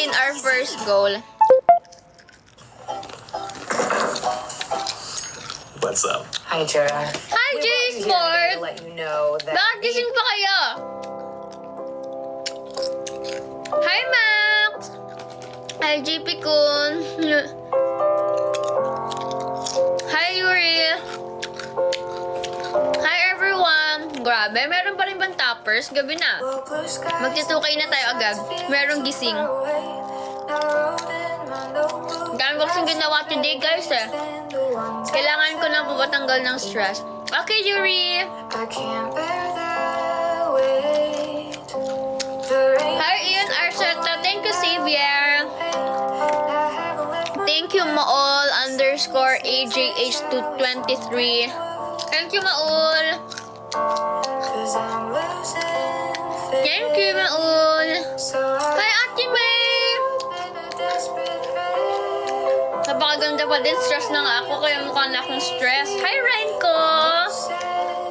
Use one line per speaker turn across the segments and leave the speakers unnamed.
win our first goal.
What's up?
Hi, Jera.
Hi, J-Sport!
Let you know that
Bakit gising pa kayo? Hi, Max! Hi, JP Kun. Hi, Yuri. Hi, everyone. Grabe, meron pa rin bang toppers? Gabi na. Magtitukay na tayo agad. Merong gising. Dami ko kasing ginawa today, guys, eh. Kailangan ko na patanggal ng stress. Okay, Yuri. Hi, Ian Arceta. Thank you, Xavier. Thank you, Maol _AJH223. Thank you, Maol. Thank you, Maol. Hi, Ate May. Napakaganda pa din. Stress na nga ako, kaya mukha na akong stress. Hi, Renko.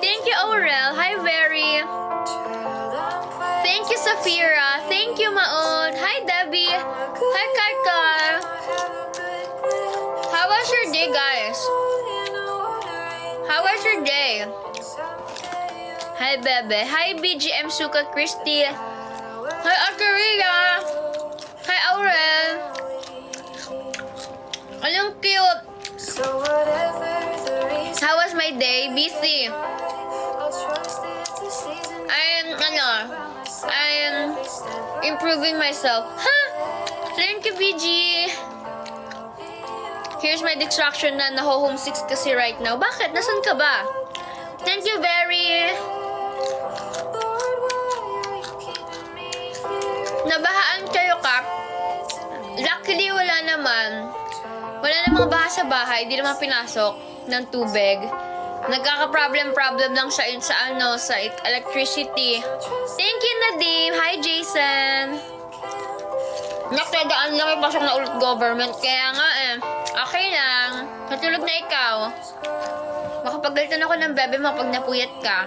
Thank you, Aurel. Hi, Very. Thank you, Safira. Thank you, Maon. Hi, Debbie. Hi, Karkar. How was your day, guys? How was your day? Hi, Bebe. Hi, BGM Suka Christy. Hi, Akaria. Hi, Aurel. Anong cute. How was my day? Busy. I'm improving myself. Huh? Thank you, BG. Here's my distraction na naho-homesick kasi right now. Bakit? Nasaan ka ba? Thank you, Very. Nabahaan kayo, Kap? Luckily, wala naman. Wala namang baha sa bahay. Di naman pinasok ng tubig. Nagkaka-problem lang sa electricity. Thank you, Nadim. Hi, Jason. Nakadaan lang may pasok na ulit government. Kaya nga okay lang. Natulog na ikaw. Makapagalitan ako ng bebe mo pag napuyat ka.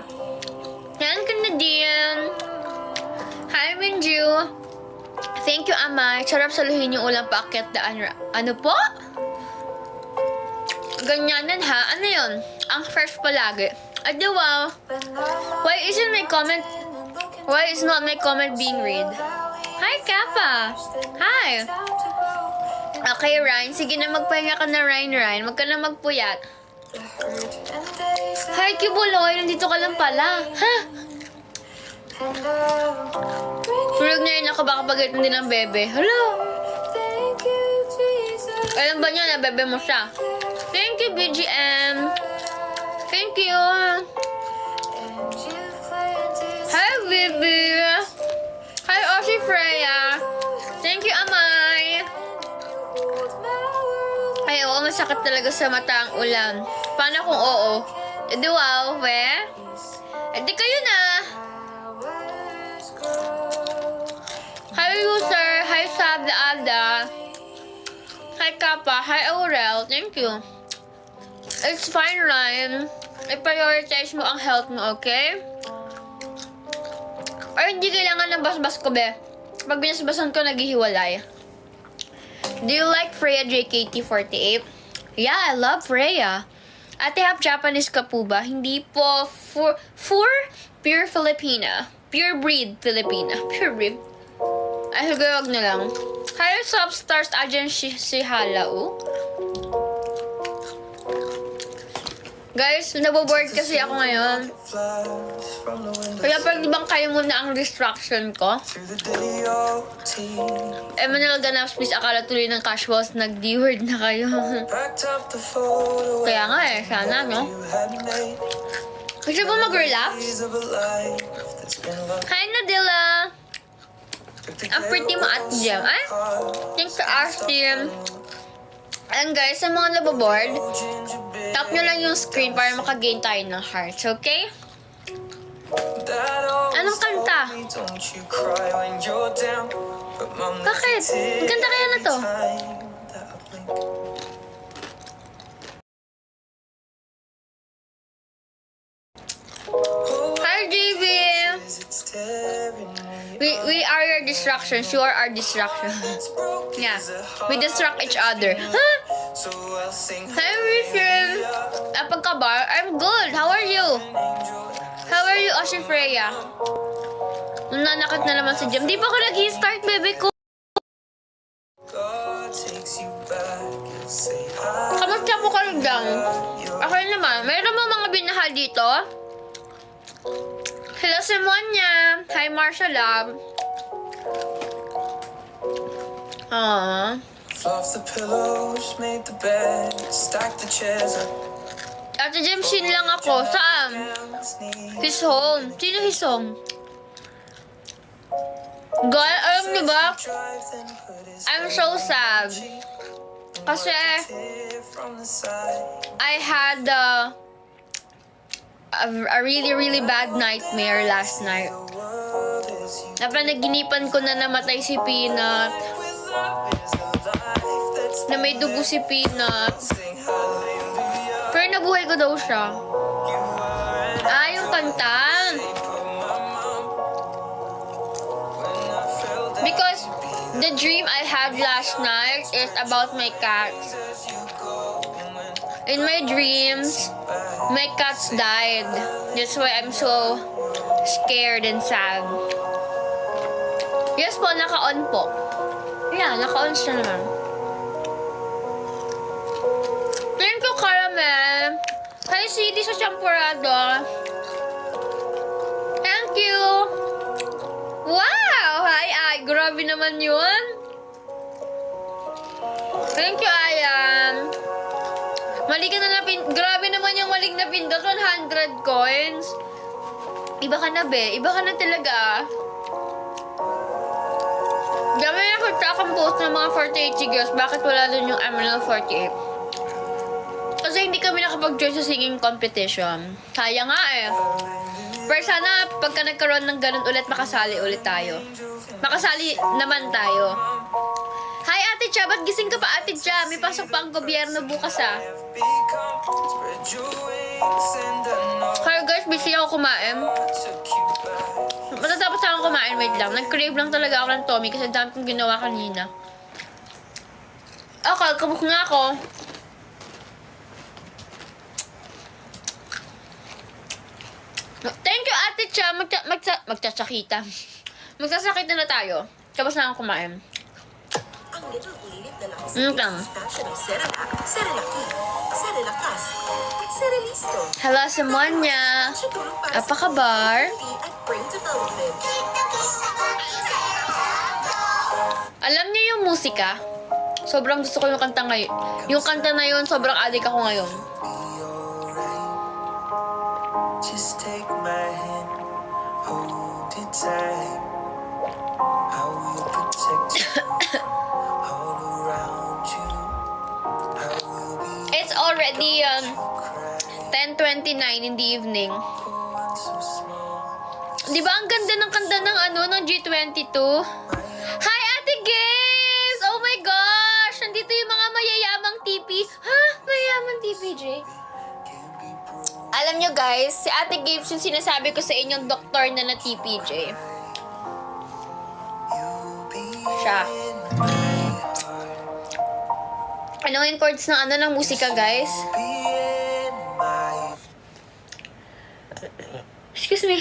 Yan ka, Nadim. Hi, Minju. Thank you, Amay. Sarap saluhin yung ulam paakyat daan. Ano po? Ganyanan ha? Ano yun? Ang fresh palagi. Adi wow. Why is not my comment being read? Hi, Kappa. Hi. Okay, Ryan. Sige na, magpahinga ka na, Ryan. Huwag ka na magpuyat. Hi, Kibuloy. Nandito ka lang pala. Ha? Tulog na rin ako, baka pagalitan din ng bebe. Hello? Alam ba niya na bebe mo siya? Thank you, BGM. Thank you. Hi, Bibi. Hi, Oshi Freya. Thank you, Amay. Ay, oo, masakit talaga sa mata ang ulam. Paano kung oo? Edi wow, we? Edi kayo na. Hi, user. Hi, Sabda Alda. Hi, Kappa. Hi, Aurel. Thank you. It's fine, Ryan. I-prioritize mo ang health mo, okay? Or hindi kailangan ng basbas ko, be. Pag binasbasan ko, naghihiwalay. Do you like Freya JKT48? Yeah, I love Freya. Ate, half Japanese ka po ba? Hindi po. For pure Filipina. Pure breed Filipina. Pure breed. Ay, hugawag na lang. Hi, Substars Agency si Halao. Guys, naboboard kasi ako ngayon. Kaya pag ibang kayo muna ang distraction ko. Emmanuel Ganaps, please, akala tuloy ng casuals, nag-D-word na kayo. Kaya nga sana, no? Gusto ba mag-relax? Hi, Nadilla! Ang pretty mo at Jem. Ay, thanks to Ashtim. And guys, sa mga naboboard, tap nyo lang yung screen para makagain tayo ng hearts, okay? Anong kanta? Bakit? Maganda kaya na to? Hi, JB! We are your distractions. You are our distraction. Yeah. We distract each other. Huh? Hi, Richard. Pagkabar, I'm good. How are you? How are you, Oshi Freya? Nanakit na naman sa gym. Di pa ako nag-start, bebe ko. Kamusta po kayo dyan? Okay naman. Mayroon mo mga binahal dito? Hello, Simonia. Hi, Marshall Lab. Aww.
Fluff the pillows, made the bed, stack the chairs up.
Ate Jem, sin lang ako. Saan? His home. Sino his home? Girl, alam niyo ba? I'm so sad. Kasi, I had a really bad nightmare last night. Napanaginipan ko na namatay si Peanut. Na may dugo si Peanut. Pero nabuhay ko daw siya. Yung kanta. Because the dream I had last night is about my cats. In my dreams, my cats died. That's why I'm so scared and sad. Yes po, naka-on po. Yeah, naka-on siya naman. Thank you, Caramel. Hi, CD sa Champurado. Thank you. Wow! Hi, Ay. Grabe naman yun. Thank you, Ayan. Mali ka na grabe naman yung malig na pindot. 100 coins. Iba ka na, be. Iba ka na talaga. Dami na ko akong post ng mga 48 gigas. Bakit wala dun yung Emerald 48? Kasi hindi kami nakapag-join sa singing competition. Kaya nga eh. Pero sana pagka nagkaroon ng ganun ulit, makasali ulit tayo. Makasali naman tayo. Hi, Ate Cha. Ba't gising ka pa, Ate Cha? May pasok pa ang gobyerno bukas, ah. Kaya guys, busy ako kumain. Matatapos akong kumain, wait lang. Nag-crave lang talaga ako ng Tommy kasi dami kong ginawa kanina. Okay, kabuk nga ako. Thank you, Ate Cha. Magtsasakita. Magsasakita na tayo. Tapos na akong kumain.
Ang little elite na lang
Lang.
expansion ng Cerelac, Cerelaki, Cerelacas, at Cerelisto.
Hello, Simonia. Apakabar?
At brain development.
Alam niyo yung musika? Sobrang gusto ko yung kanta ngayon. Yung kanta na yun, sobrang addict ako ngayon.
Just take my hand, hold it tight. I will protect you all around you. I will be
It's already
crying
10:29 in the evening.
for one so small.
Di ba ang ganda ng kanta ng ng G22? Hi, Ate Games! Oh my gosh! Nandito yung mga mayayamang TP. Ha? Mayayamang TPJ? Alam nyo guys, si Ate Games yung sinasabi ko sa inyong doktor na na TPJ. Siya. Ano yung chords ng ng musika, guys? Excuse me.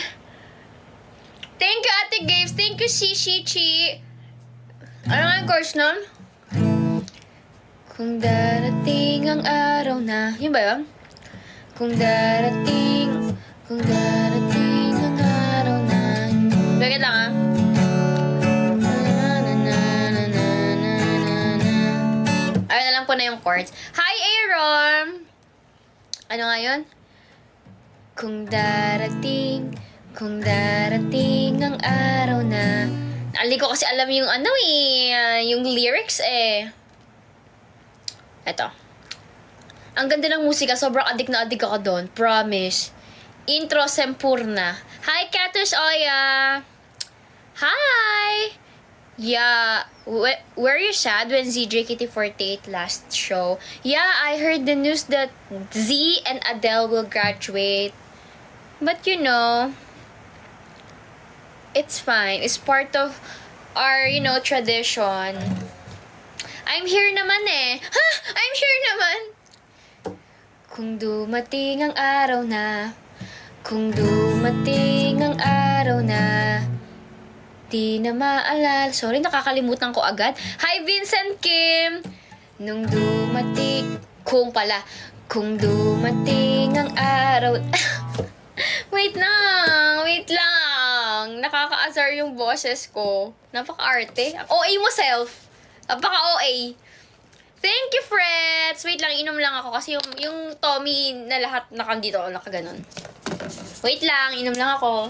Thank you, Ate Games. Thank you, Chi. Ano nga yung chords nun? Kung darating ang araw na... Yun ba yun? Kung darating ang araw na... Bakit lang ah? Ayun, alam ko na yung chords. Hi, Aaron! Ano nga yun? Kung darating ang araw na... Hindi ko kasi alam yung yung lyrics eh. Eto. Ang ganda ng musika, sobrang addict na addict ako doon. Promise. Intro Sempurna. Hi, Katus Oya! Hi! Yeah, were you sad when ZJKT48 last show? Yeah, I heard the news that Z and Adele will graduate. But you know, it's fine. It's part of tradition. I'm here naman eh. Ha? I'm here naman. Kung dumating ang araw na, kung dumating ang araw na, di na maalala. Sorry, nakakalimutan ko agad. Hi, Vincent Kim! Nung dumating, kung dumating ang araw... wait lang. Nakaka-azar yung boses ko. Napaka-arte. OA mo, self. Napaka-OA. Thank you, Freds! Wait lang, inom lang ako kasi yung Tommy na lahat nakandito, nakaganon. Wait lang, inom lang ako.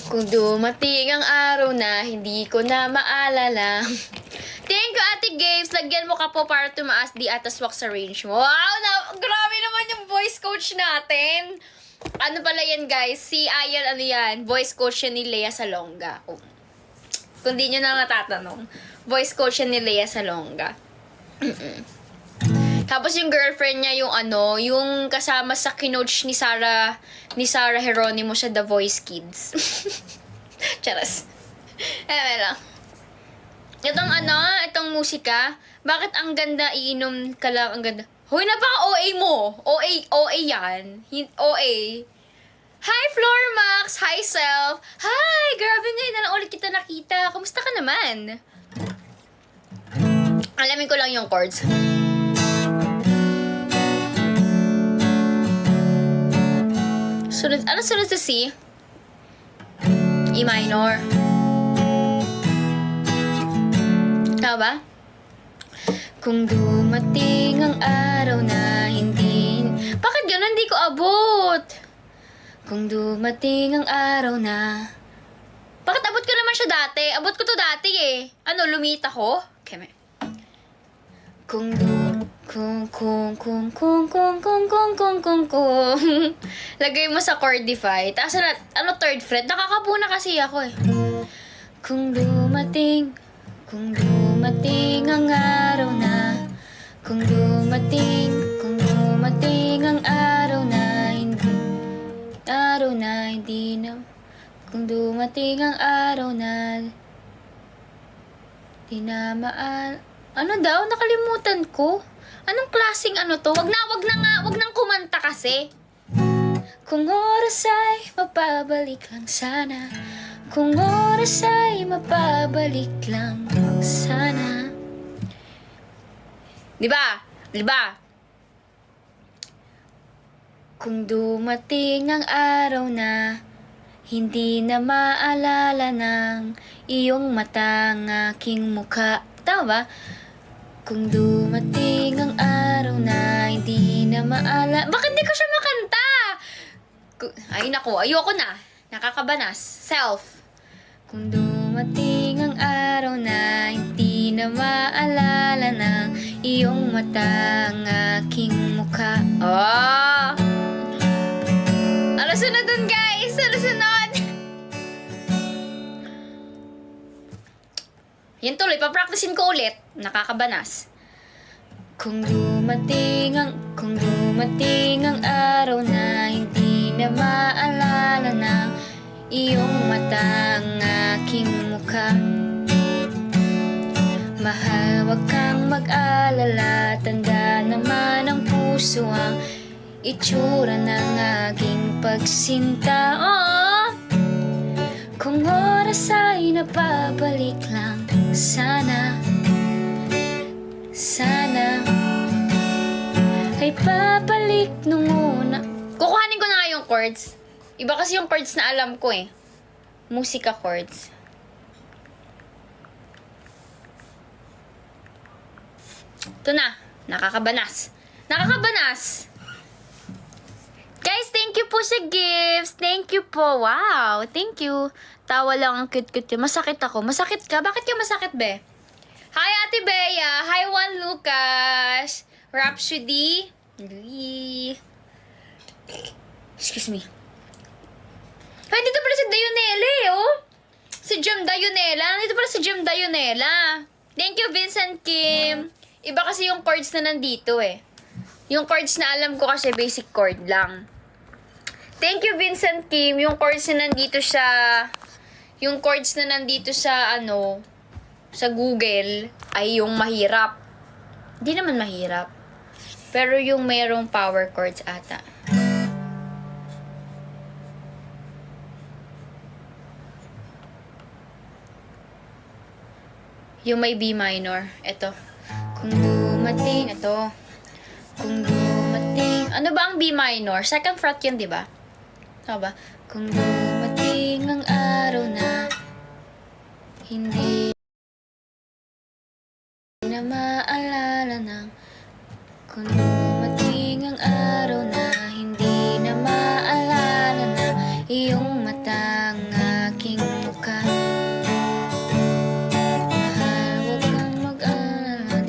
Kung dumating ang araw na hindi ko na maalala. Thank you, Ate Games. Lagyan mo ka po para tumaas di ataswak sa range mo. Wow! Grabe naman yung voice coach natin. Ano pala yan, guys? Si Ayan, ano yan? Voice coach yan ni Lea Salonga. Oh. Kung di nyo na natatanong. Voice coach yan ni Lea Salonga. Tapos yung girlfriend niya, yung kasama sa kinoach ni Sarah Geronimo sa The Voice Kids. Charas. Lang. Itong musika, bakit ang ganda, iinom ka lang, ang ganda. Hoy, napaka-OA mo. OA yan. OA. Hi, Floor Max. Hi, Self. Hi, grabe ngayon na lang ulit kita nakita. Kumusta ka naman? Alamin ko lang yung chords. Ano sunod sa C? E minor. Tama ba? Kung dumating ang araw na hindi... Bakit gano'n? Hindi ko abot. Kung dumating ang araw na... Bakit abot ko naman siya dati? Abot ko to dati eh. Ano, lumita ko? Keme. Kung lagay mo sa chordify. Tapos third fret? Nakakapuna kasi ako eh. Kung dumating ang araw na, kung dumating ang araw na, hindi na, kung dumating ang araw na, di na ano daw? Nakalimutan ko. Anong klaseng to? Wag nang kumanta kasi. Kung oras ay mapabalik lang sana. Kung oras ay mapabalik lang sana. Diba? Kung dumating ang araw na hindi na maalala ng iyong mata ang aking mukha. Tama ba? Kung dumating ang araw na hindi na maalala... Bakit di ko siya makanta? Ay naku, ayoko na. Nakakabanas. Self. Kung dumating ang araw na hindi na maalala ng iyong mata ang aking mukha. Oh! Ano sunod dun, guys? Ano sunod? Yan tuloy, papracticein ko ulit. Nakakabanas. Kung dumating ang araw na hindi na maalala ng iyong mata ang aking mukha. Mahal, wag kang mag-alala. Tanda naman ang puso ang itsura ng aking pagsinta. Oh! Kung oras ay napabalik lang sana ay babalik nung una. Kukuhanin ko na nga yung chords. Iba kasi yung chords na alam ko eh. Musika chords. Ito na. Nakakabanas. Guys, thank you po sa gifts. Thank you po. Wow. Thank you. Tawa lang ang cute-cute yun. Masakit ako. Masakit ka? Bakit ka masakit, be? Hi, Ate Bea. Hi, Juan Lucas. Rhapsody. Excuse me. Ay, dito pala si Dayonela eh, oh. Si Jem Dayonela. Nandito pala si Jem Dayonela. Thank you, Vincent Kim. Iba kasi yung chords na nandito eh. Yung chords na alam ko kasi basic chord lang. Thank you, Vincent Kim. Yung chords na nandito sa sa Google ay yung mahirap. Hindi naman mahirap. Pero yung mayroong power chords ata. Yung may B minor. Ito. Kung dumating, ito. Kung dumating. Ano ba ang B minor? Second fret yun, di ba? Ano ba? Kung dumating ang araw na hindi na maalala ng kung dumating ang araw na hindi na maalala ng iyong matang aking mukha.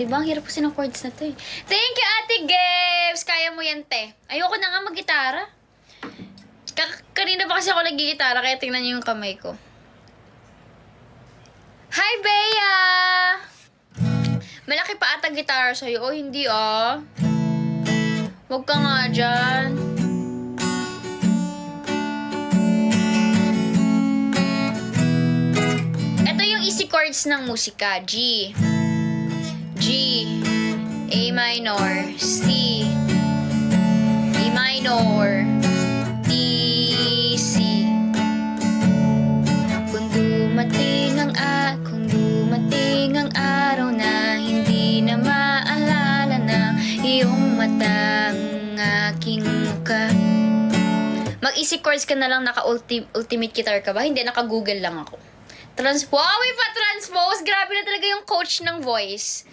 Diba? Ang hirap kasi ng chords na to eh. Thank you, Ate Gibbs! Kaya mo yan, te. Ayoko na nga mag-gitara. Kanina pa kasi ako nag-gitara, kaya tingnan niyo yung kamay ko. Hi, Bea! Malaki pa ata gitara sa'yo. Oh, hindi ah. Huwag ka nga dyan. Ito yung easy chords ng musika. G, A minor, C, A minor, D, C. Kung dumating ang araw na hindi na maalala ng iyong matang aking mukha. Mag-easy chords ka na lang, naka-ultimate guitar ka ba? Hindi, naka-google lang ako. Wow, may pa-transpose! Grabe na talaga yung coach ng voice.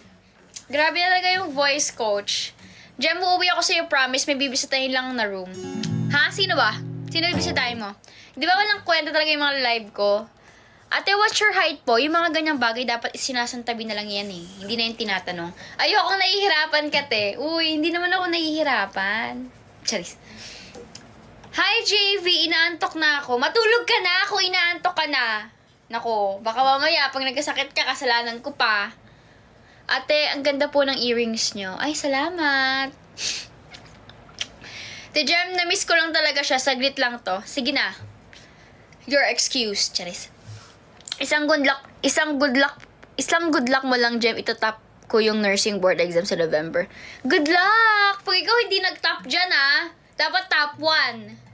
Grabe na talaga yung voice coach. Diyan mo uwi ako sa'yo, promise. May bibisitahin lang na room. Ha? Sino ba? Sino bibisitahin mo? Di ba walang kwenta talaga yung mga live ko? Ate, what's your height po? Yung mga ganyang bagay, dapat sinasantabi na lang yan eh. Hindi na yung tinatanong. Ayokong nahihirapan ka, te. Uy, hindi naman ako nahihirapan. Charis. Hi, JV. Inaantok na ako. Matulog ka na ako. Inaantok ka na. Nako, baka mamaya, pag nagkasakit ka, kasalanan ko pa. Ate, ang ganda po ng earrings nyo. Ay, salamat. Te Jem, na-miss ko lang talaga siya. Saglit lang to. Sige na. Your excuse. Charis. Isang good luck mo lang, Jem. Itatap ko yung nursing board exam sa November. Good luck! Pag ikaw hindi nag-top dyan, ah. Dapat top 1.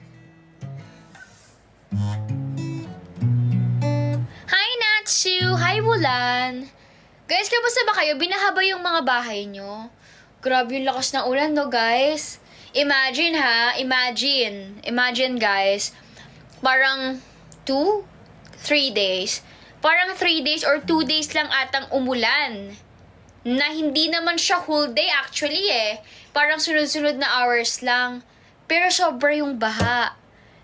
Hi, Natsu! Hi, Wulan! Guys, kamusta ba kayo? Binahaba yung mga bahay nyo. Grabe yung lakas ng ulan, no, guys? Imagine, ha? Imagine, guys. Parang 2-3 days. Parang 3 days or 2 days lang atang umulan. Na hindi naman siya whole day, actually, eh. Parang sunod-sunod na hours lang. Pero sobra yung baha.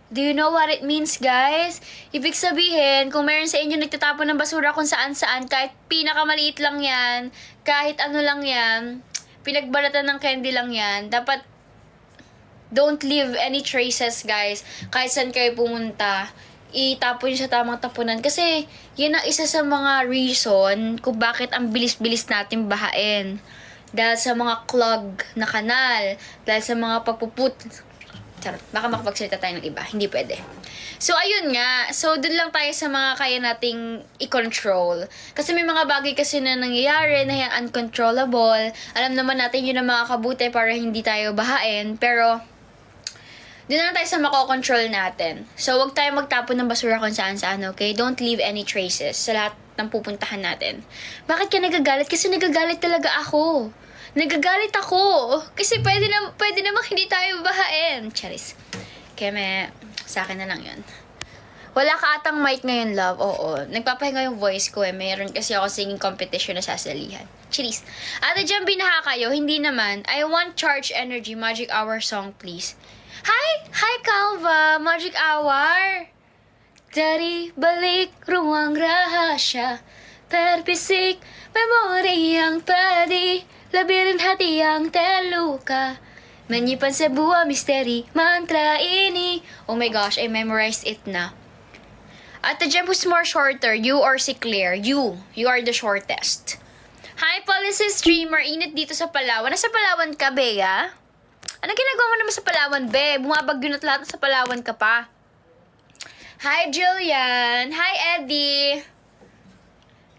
Do you know what it means, guys? Ibig sabihin, kung meron sa inyo nagtatapon ng basura kung saan-saan, kahit pinakamaliit lang yan, kahit ano lang yan, pinagbalatan ng candy lang yan, dapat don't leave any traces, guys. Kahit saan kayo pumunta, itapon nyo sa tamang tapunan. Kasi, yun ang isa sa mga reason kung bakit ang bilis-bilis natin bahain. Dahil sa mga clog na kanal, dahil sa mga pagpuput. Charot, baka makapagsalita tayo ng iba. Hindi pwede. So, ayun nga. So, dun lang tayo sa mga kaya nating i-control. Kasi may mga bagay kasi na nangyayari na yan uncontrollable. Alam naman natin yun ang makakabuti para hindi tayo bahain. Pero, dun lang tayo sa makokontrol natin. So, wag tayo magtapon ng basura kung saan-saan, okay? Don't leave any traces sa lahat ng pupuntahan natin. Bakit ka nagagalit? Kasi nagagalit talaga ako. Nagagalit ako. Kasi pwede namang hindi tayo bahain. Charis. Kaya sa akin na lang yun. Wala ka atang mic ngayon, love. Oo. Nagpapahinga yung voice ko eh. Meron kasi ako singing competition na sasalihan. Charis. Ate dyan, binaha kayo. Hindi naman. I want Charge Energy Magic Hour song, please. Hi, Calva. Magic Hour. Dari balik ruang rahasya. Perpisik, memori yang padi. Labirin hati yang terluka. Menyimpan sebuah misteri mantra ini. Oh my gosh, I memorized it na. At the gem who's more shorter, you or si Claire? You are the shortest. Hi, policy streamer. Init dito sa Palawan. Nasa Palawan ka, Bea? Ano ginagawa mo naman sa Palawan, be? Bumabagyo na't lahat sa Palawan ka pa. Hi, Jillian. Hi, Eddie.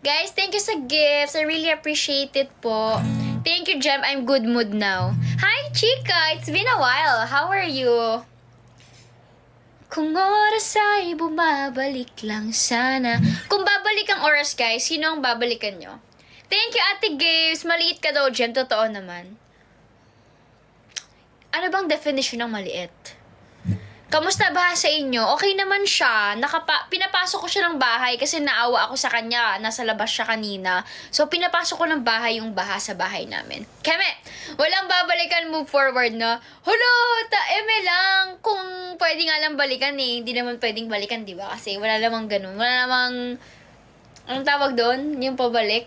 Guys, thank you sa gifts. I really appreciate it po. Thank you, Jem. I'm good mood now. Hi, Chica. It's been a while. How are you? Kung oras ay bumabalik lang sana. Kung babalik ang oras, guys, sino ang babalikan nyo? Thank you, Ate Gaves. Maliit ka daw, Jem. Totoo naman. Ano bang definition ng maliit? Kamusta ba sa inyo? Okay naman siya. Pinapasok ko siya ng bahay kasi naawa ako sa kanya. Nasa labas siya kanina. So, pinapasok ko ng bahay yung baha sa bahay namin. Keme, walang babalikan, move forward na. Hulo, eme lang. Kung pwede nga lang balikan eh. Hindi naman pwedeng balikan, di ba? Kasi wala namang ganun. Wala namang, anong tawag doon? Yung pabalik?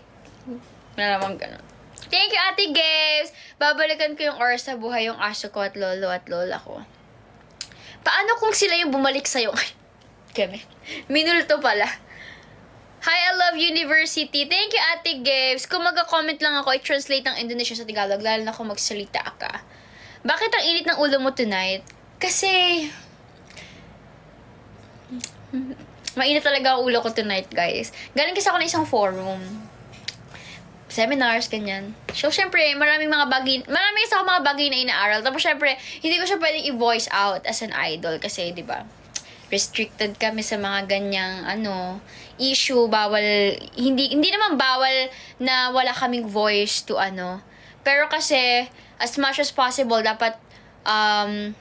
Wala namang ganun. Thank you, Ate Gaves. Babalikan ko yung oras sa buhay yung aso ko at lolo at lola ko. Paano kung sila yung bumalik sa'yo? Ay, keme. Minulto pala. Hi, I love university. Thank you, Ate Gaves. Kung mag-comment lang ako, i-translate ng Indonesian sa Tagalog, lalo na kung magsalita ka. Bakit ang init ng ulo mo tonight? Kasi, mainit talaga ang ulo ko tonight, guys. Galing kasi ako ng isang forum. Seminars, ganyan. So, syempre, marami kasi ako mga bagay na inaaral. Tapos, syempre, hindi ko siya pwedeng i-voice out as an idol. Kasi, di ba, restricted kami sa mga ganyang, issue. Bawal, hindi naman bawal na wala kaming voice to, Pero kasi, as much as possible, dapat,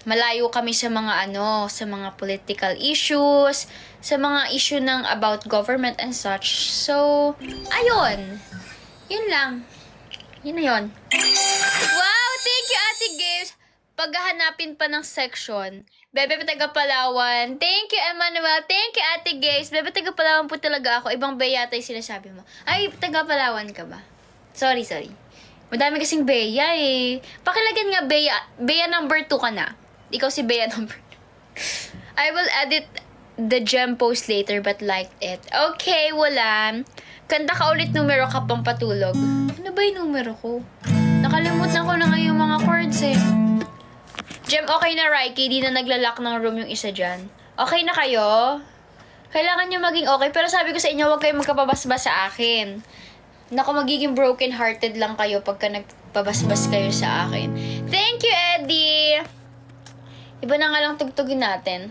malayo kami sa mga, sa mga political issues, sa mga issue ng about government and such. So, ayun. Yun lang. Yun na yun. Wow! Thank you, Ate Games. Paghahanapin pa ng section. Bebe, taga Palawan. Thank you, Emmanuel. Thank you, Ate Games. Bebe, taga Palawan po talaga ako. Ibang Bea yata yung sinasabi mo. Ay, taga Palawan ka ba? Sorry. Madami kasing Bea eh. Pakilagyan nga Bea. Bea number 2 ka na. Ikaw si Bea number 2. I will edit the gem post later but liked it. Okay, wala. Kanta ka ulit, numero ka pang patulog. Ano ba yung numero ko? Nakalimutan ko na ngayon mga chords eh. Gem, okay na, Raiki. Di na naglalak ng room yung isa dyan. Okay na kayo? Kailangan nyo maging okay. Pero sabi ko sa inyo, huwag kayong magkapabasbas sa akin. Naku, magiging broken-hearted lang kayo pagka nagpabasbas kayo sa akin. Thank you, Eddie! Iba na nga lang tugtugin natin.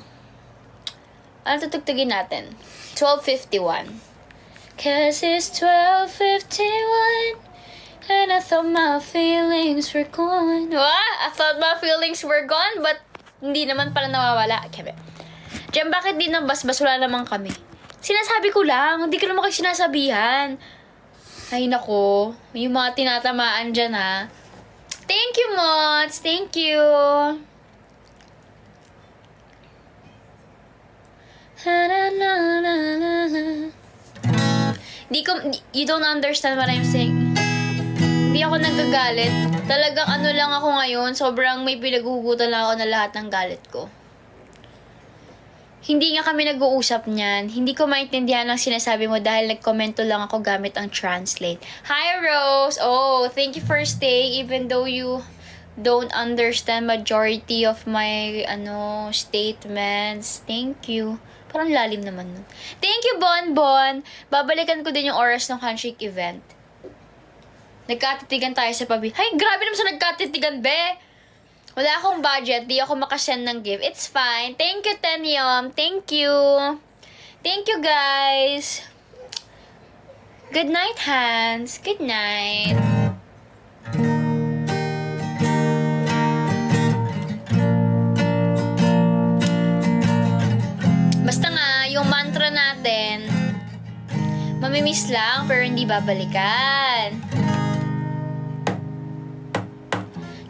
Ano tutugtugin natin? 12:51. Cause it's 12:51 and I thought my feelings were gone. What? I thought my feelings were gone but hindi naman pala nawawala. Kebe. Diyan, bakit di nang basbas? Wala naman kami. Sinasabi ko lang. Hindi ko naman kayo sinasabihan. Ay nako. Yung mga tinatamaan dyan ha. Thank you, Mots. Thank you. You don't understand what I'm saying. Hindi ako nagagalit. Talagang lang ako ngayon. Sobrang may pinaghugutan lang ako na lahat ng galit ko. Hindi nga kami nag-uusap niyan. Hindi ko maintindihan ang sinasabi mo dahil nagkomento lang ako gamit ang translate. Hi, Rose! Oh, thank you for staying even though you don't understand majority of my, statements. Thank you. Parang lalim naman nun. Thank you, Bonbon! Babalikan ko din yung oras ng handshake event. Nagkatitigan tayo sa pabi. Hay, grabe naman sa nagkatitigan, be! Wala akong budget. Di ako makasend ng gift. It's fine. Thank you, Tenyom. Thank you. Thank you, guys. Good night, Hans. Good night. Basta nga, yung mantra natin, mamimiss lang pero hindi babalikan.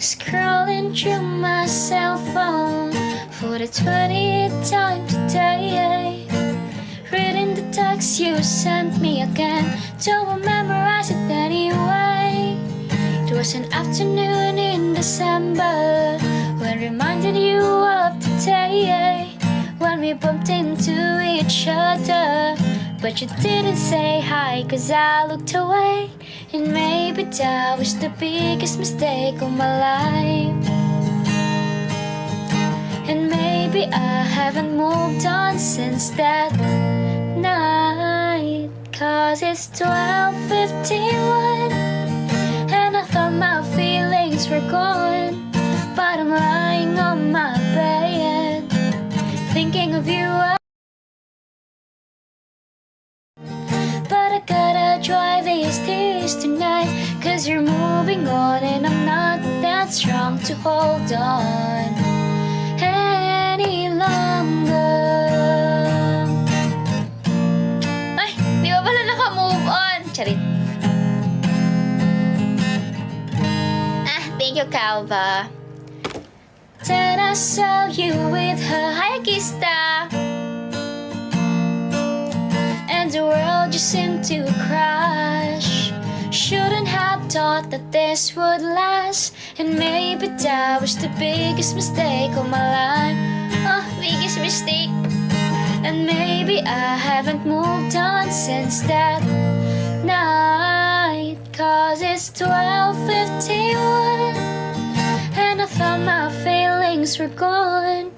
Scrolling through my cell phone for the 20th time today. Reading the text you sent me again. Don't memorize it anyway. It was an afternoon in December when reminded you of the day when we bumped into each other. But you didn't say hi, cause I looked away. And maybe that was the biggest mistake of my life. And maybe I haven't moved on since that night. Cause it's 12:51 and I thought my feelings were gone. But I'm lying on my bed thinking of you. But I gotta dry these tears tonight. Cause you're moving on and I'm not that strong to hold on any longer. Ay, di ba pala naka-move on? Charit. Thank you, Calva. Then I saw you with her. Hi, Kista. And the world just seemed to crash. Shouldn't have thought that this would last. And maybe that was the biggest mistake of my life. Oh, biggest mistake. And maybe I haven't moved on since that night. Cause it's 12:51 and I thought my feelings were gone.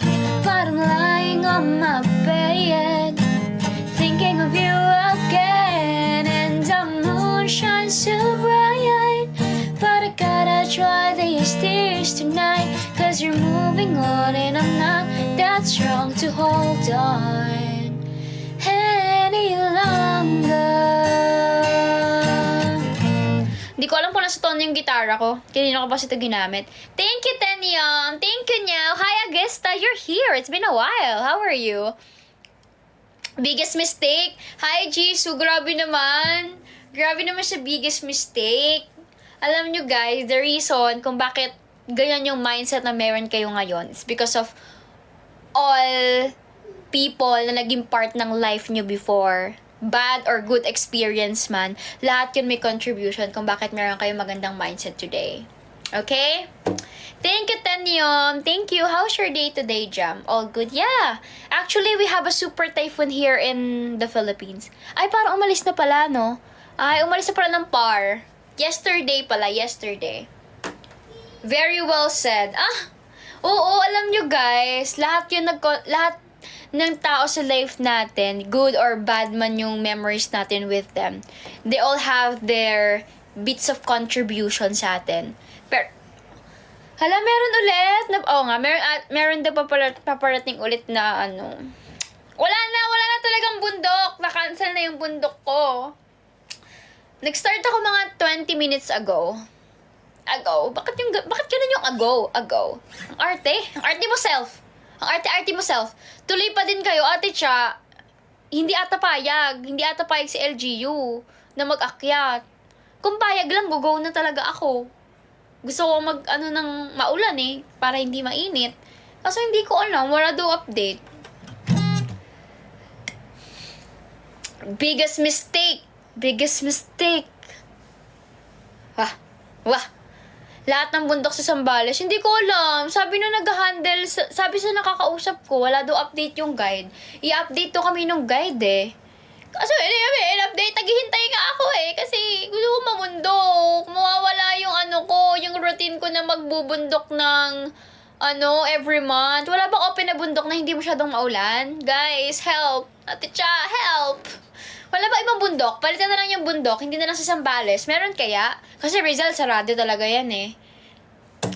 But I'm lying on my bed thinking of you again. And the moon shines so bright, but I gotta dry these tears tonight. Cause you're moving on and I'm not that strong to hold on any longer. Hindi ko alam kung nasa tono yung gitara ko. Kanina ko pa ito ginamit. Thank you, Tenyong. Thank you, Niao. Hi, Agesta. You're here. It's been a while. How are you? Biggest mistake. Hi, Jisoo. Grabe naman. Grabe naman sa biggest mistake. Alam nyo, guys, the reason kung bakit ganyan yung mindset na meron kayo ngayon is because of all people na naging part ng life nyo before. Bad or good experience man, lahat yun may contribution kung bakit meron kayong magandang mindset today. Okay? Thank you, Tenyom. Thank you. How's your day today, Jam? All good? Yeah. Actually, we have a super typhoon here in the Philippines. Ay, parang umalis na pala, no? Ay, umalis na pala ng PAR. Yesterday pala, yesterday. Very well said. Oo, alam nyo guys, lahat ng tao sa life natin, good or bad man yung memories natin with them, they all have their bits of contribution sa atin. Pero, hala, meron ulit. Meron na paparating ulit na wala na talagang bundok. Na-cancel na yung bundok ko. Nag-start ako mga 20 minutes ago. Bakit ganun yung ago? Ang arte mo self. Ang arte mo self. Tuloy pa din kayo, Ate Cha. Hindi ata payag si LGU na mag-akyat. Kung payag lang, go na talaga ako. Gusto ko ng maulan para hindi mainit. Kaso hindi ko alam, wala daw update. Biggest mistake. Wah. Lahat ng bundok sa Zambales, hindi ko alam. Sabi na nag-handle, sabi sa nakakausap ko, wala daw update yung guide. I-update to kami nung guide Kaso, update, naghihintay nga ako kasi gusto ko mamundok. Mawawala yung yung routine ko na magbubundok ng, every month. Wala bang open na bundok na hindi masyadong maulan? Guys, help! Ate Cha, help! Wala ba ibang bundok? Palitan na lang yung bundok, hindi na lang sa Zambales. Meron kaya? Kasi Rizal, sarado talaga yan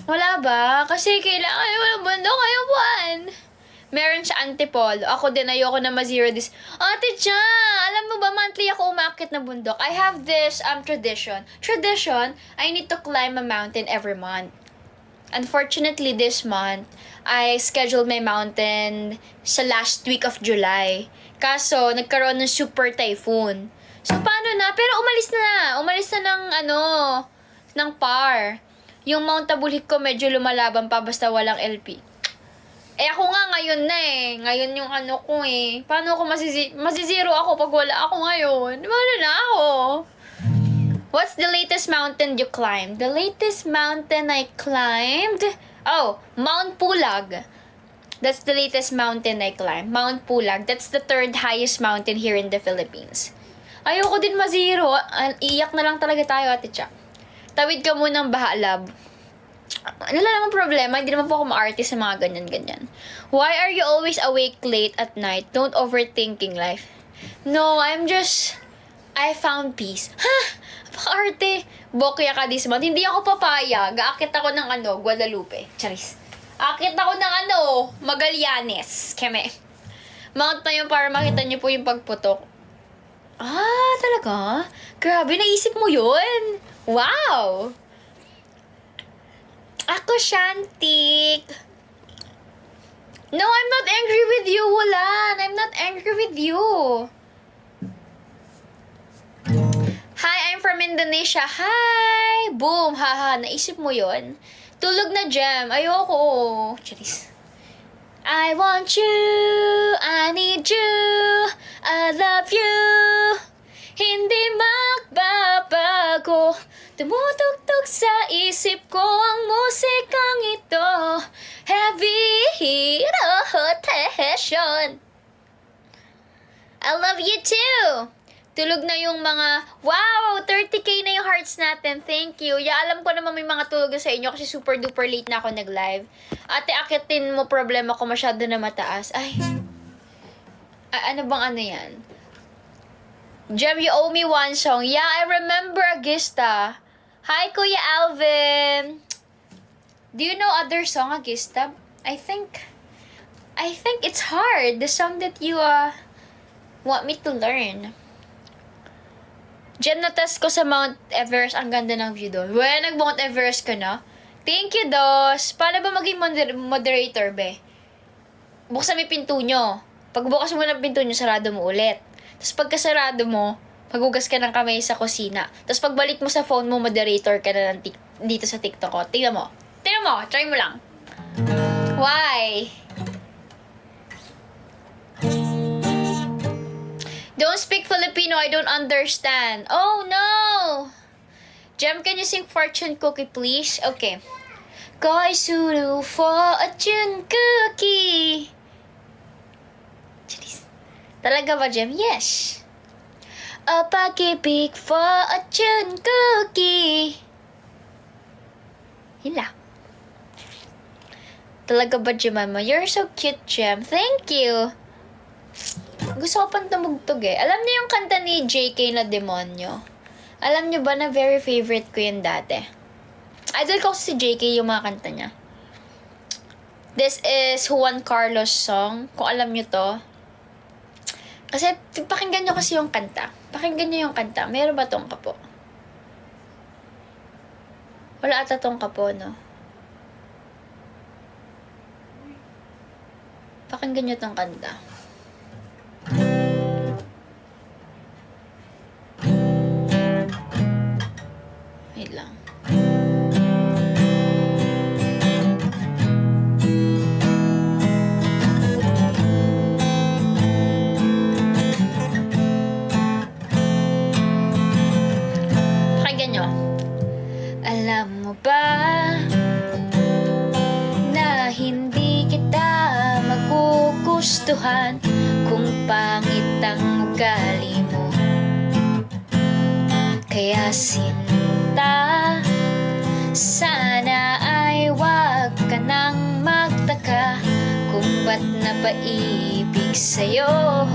Wala ba? Kasi kailangan, walang bundok, ayaw buwan. Meron sa Antipolo. Ako din, ayoko na ma-zero this. Ate Cha, alam mo ba, monthly ako umakit na bundok. I have this tradition. I need to climb a mountain every month. Unfortunately, this month, I scheduled my mountain sa last week of July. Kaso, nagkaroon ng super typhoon. So, paano na? Pero umalis na ng PAR. Yung Mount Tabulik ko medyo lumalaban pa basta walang LP. Ako nga ngayon na Ngayon yung ko Paano ako masizero ako pag wala ako ngayon? Wala na ako. What's the latest mountain you climbed? The latest mountain I climbed? Oh, Mount Pulag. That's the latest mountain I climbed. Mount Pulag. That's the third highest mountain here in the Philippines. Ayoko din ma-zero. Iyak na lang talaga tayo, Ate Cha. Tawid ka munang Bahalab. Ano lang naman problema, hindi naman po ako ma-artist sa mga ganyan-ganyan. Why are you always awake late at night? Don't overthinking life. No, I found peace. Ha? Napaka-arte. Bokya ka this month. Hindi ako papayag. Aakit ako ng Guadalupe. Charis. Aakit ako ng Magallanes. Keme. Mount na yun para makita niyo po yung pagputok. Ah, talaga? Grabe, naisip mo yun. Wow! Ako, Shantik. No, I'm not angry with you, Wulan. I'm not angry with you. Hi, I'm from Indonesia. Hi! Boom! Haha, naisip mo yun? Tulog na jam. Ayoko. Charis. I want you. I need you. I love you. Hindi magbabago. Tumutugtog sa isip ko ang musikang ito. Heavy rotation. I love you too. Tulog na yung mga, wow, 30k na yung hearts natin. Thank you. Yeah, alam ko naman may mga tulog sa inyo kasi super duper late na ako nag-live. Ate, akitin mo problema ko masyado na mataas. Ay, ano bang yan? Jem, you owe me one song. Yeah, I remember Agista. Hi, Kuya Alvin. Do you know other song, Agista? I think it's hard. The song that you want me to learn. Jem, natest ko sa Mount Everest. Ang ganda ng view doon. Well, nag-Mount Everest ka na. Thank you, Dos. Paano ba maging moderator, be? Buksan mo yung pinto nyo. Pagbukas mo ng pinto nyo, sarado mo ulit. Tapos pagkasarado mo, maghugas ka ng kamay sa kusina. Tapos pagbalik mo sa phone mo, moderator ka na dito sa TikTok ko. Tingnan mo. Tingnan mo. Try mo lang. Why? Don't speak Filipino. I don't understand. Oh, no! Jem, can you sing Fortune Cookie, please? Okay. Koi suru fortune cookie. Jeez. Talaga ba, Jem? Yes. A pag-ibig fortune cookie. Yun lang. Talaga ba, Jemima? You're so cute, Jem. Thank you. Gusto ko pang tumugtog eh. Alam niyo yung kanta ni JK na Demonyo? Alam niyo ba na very favorite ko yun dati? Idol ko si JK yung mga kanta niya. This is Juan Carlos song. Kung alam niyo to. Kasi pakinggan niyo kasi yung kanta. Pakinggan niyo yung kanta. Meron ba tong kapo? Wala ata tong kapo, no? Pakinggan niyo tong kanta. Wait lang. Pakinggan nyo. Alam mo ba na hindi kita magugustuhan kung pangit ang ugali mo? Kaya sinta, sana ay wag ka nang magtaka kung ba't napaibig sa'yo.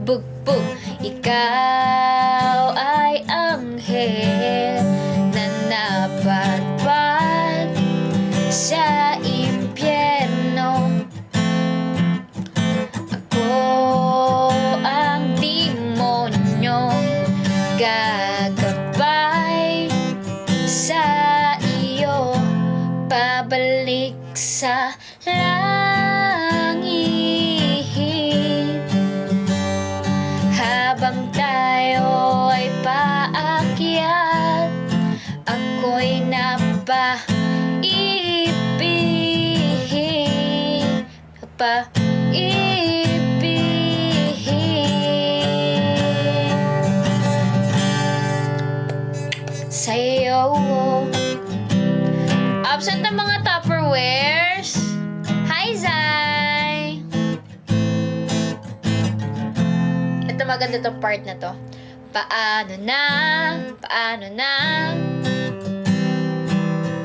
Bugbog, ikaw ay anghel na napadpad sa impyerno. Ang demonyo gagabay sa iyo, pabalik sa langit. Habang tayo ay paakyat, ako'y napaibig. Sa'yo. Absent ang mga Tupperwares. Hi, Zai! Ito maganda tong part na to. Paano na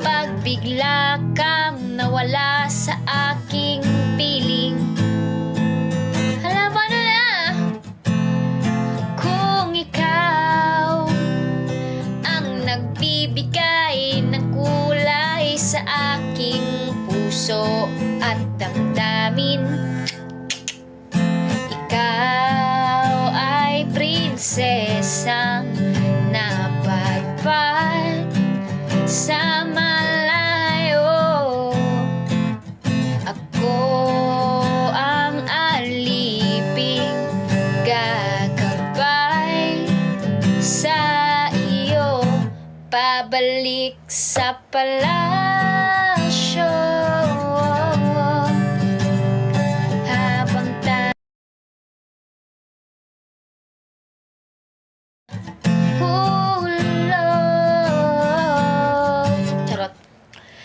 pag bigla kang nawala sa aking piling. Hala, paano na? Kung ikaw ang nagbibigay ng kulay sa aking puso at damdamin, ikaw ay prinsesang napagpad sa malayo. Ako ang aliping gagabay sa iyo, pabalik sa palasyo. Habang charot.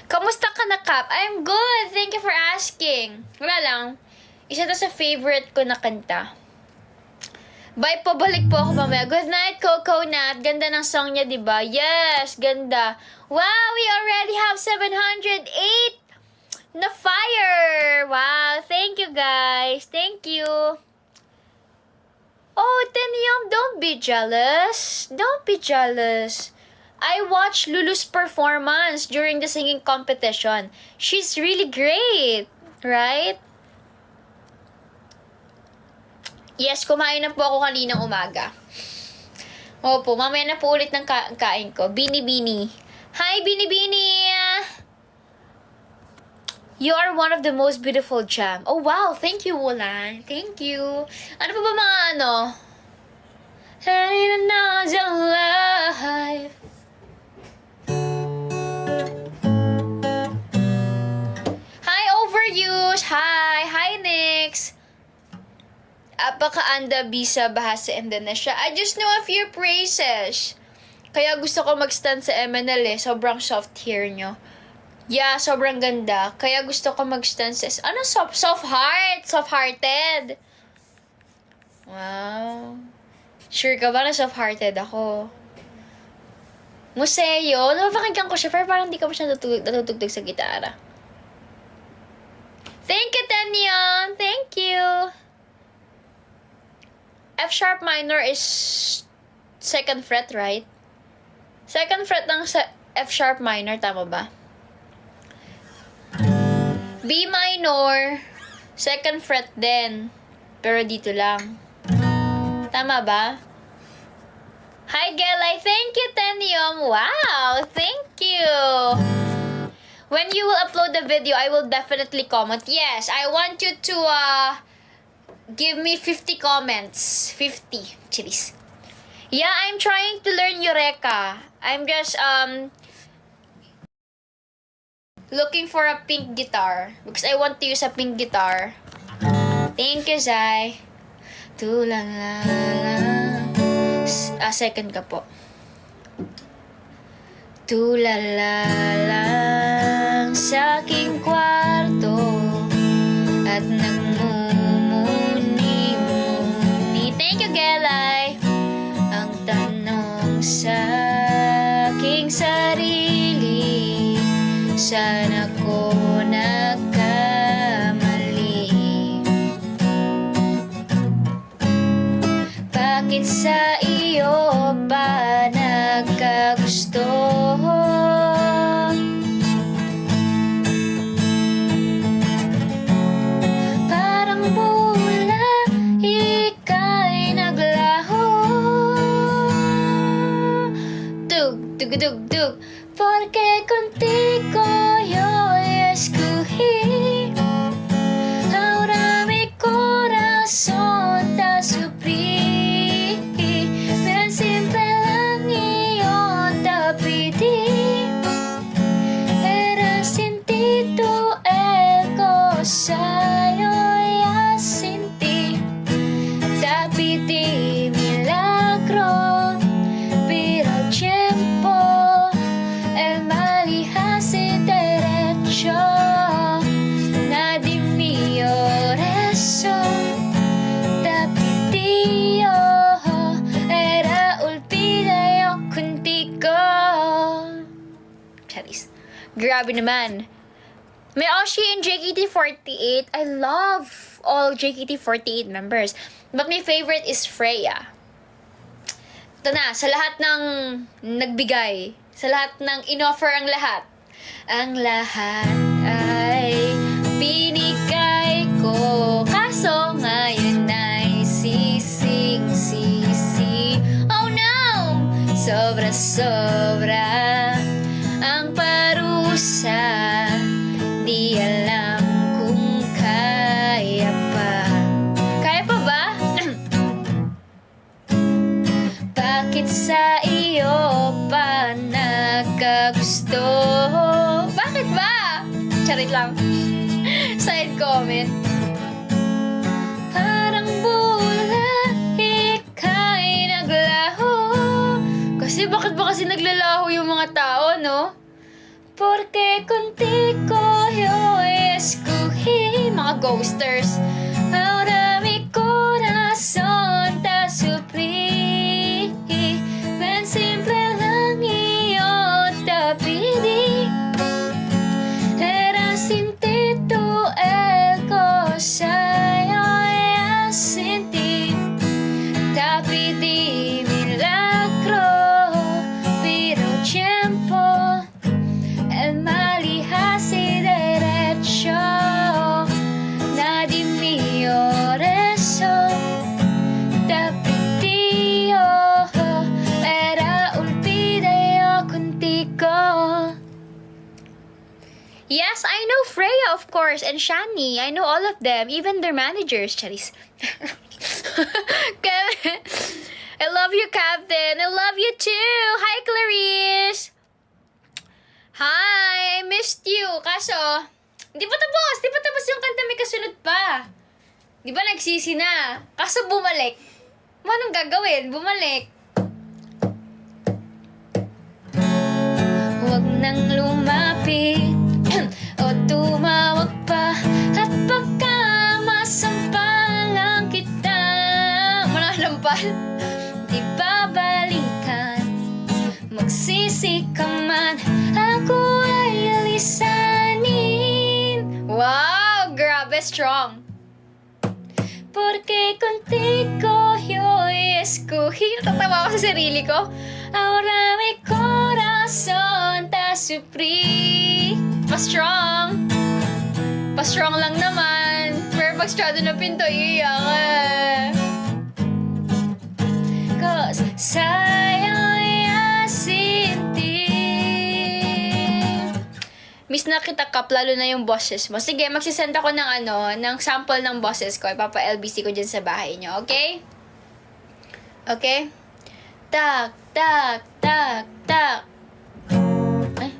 Kamusta ka na, Kap? I'm good. Thank you for asking. Wala lang. Isa to sa favorite ko na kanta. Bye, pabalik po ako mamaya. Good night, Coco Nat. Ganda ng song niya, diba? Yes, ganda. Wow, we already have 708 na fire. Wow, thank you guys. Thank you. Oh, Tenyum, don't be jealous. Don't be jealous. I watched Lulu's performance during the singing competition. She's really great, right? Yes, kumain na po ako kaninang umaga. Opo, mamaya na po ulit ng kain ko. Bini-bini. Hi, Bini-bini! You are one of the most beautiful gem. Oh, wow. Thank you, Wulan. Thank you. Ano pa ba mga ano? And another life. Hi, Overuse. Hi. Hi, Nix. Apaka-anda bisa bahasa Indonesia. I just know a few phrases. Kaya gusto ko mag-stand sa MNL eh. Sobrang soft hair nyo. Yeah, sobrang ganda. Kaya gusto ko mag-stand sa... Ano soft? Soft heart. Soft-hearted. Wow. Sure ka ba na soft-hearted ako? Museo. Napapakinggan ko siya pero parang hindi ka pa siya natutugtog sa gitara. Thank you, Tenyon. Thank you. F sharp minor is second fret, right? Second fret ng F sharp minor, tama ba? B minor, second fret din. Pero dito lang. Tama ba? Hi, Gelay. Thank you, Tenyum. Wow, thank you. When you will upload the video, I will definitely comment. Yes, I want you to give me 50 comments. 50. Chilis. Yeah, I'm trying to learn Eureka. I'm just, looking for a pink guitar. Because I want to use a pink guitar. Thank you, Zai. Second ka po. Tulala sa aking kwarto at nagmumuni-muni. Thank you, Gelay. Ang tanong sa aking sarili, sana ko nagkamali. Bakit sa iyo ba nagkagusto? Parang mula ika'y naglaho. Dug, dug, dug, dug. Porque contigo yo escogí. Ahora mi corazón te sufrí. Pero siempre lang iyon te pedí. Era sentido el gozayo y sin ti. Te pedí milagro, pero el tiempo el mal y hace derecho. Nadie mío eso te pidió. Era olvida yo contigo. Charis. Grabe naman. May Oshi and JKT48. I love all JKT48 members. But my favorite is Freya. Ito na, sa lahat ng nagbigay, sa lahat ng inoffer ang lahat ay binigay ko. Kaso ngayon ay sising-sisi. Oh no! Sobra-sobra ang parusa. Di alam kung kaya pa. Kaya pa ba? Bakit sa iyo pa nagkagusto? Bakit ba? Charit lang. Side comment. Parang bulan, ika'y naglaho. Kasi bakit ba kasi naglalaho yung mga tao, no? Porque contigo yo escogí. Mga ghosters. Ahora mi corazón te sufrí. Ven simple lang iyo te pedí. Era sin ti tu el cosa yo sin ti. Te pedí milagro, pero tiempo el malijas y derecho, nadie mío eso te pidió, era un video contigo. Yes, I know Freya, of course, and Shani. I know all of them, even their managers, Charis. I love you, Captain. I love you too. Hi, Clarice. Hi, I missed you. Kaso, di pa tapos. Di pa tapos yung kanta, may kasunod pa. Di ba nagsisi na? Kaso bumalik. Anong gagawin? Bumalik. Huwag nang lumapit o tumawag pa at baka masampalang kita. Mananampal. Di babalikan. Magsisi ka man, ako ay alisanin. Wow! Grabe, strong. Porque contigo yo escogí. Tatawa ako sa sarili ko. Ahora mi corazón te sufrí. Pa-strong. Pa-strong lang naman. Pero pag strado na pinto, iiyak eh. Cause sa'yo'y asinti. Miss na kita, Kap, lalo na yung bosses mo. Sige, magsisend ako ng sample ng bosses ko. Ipapa-LBC ko dyan sa bahay nyo, okay? Okay? Tak, tak, tak, tak. Ay.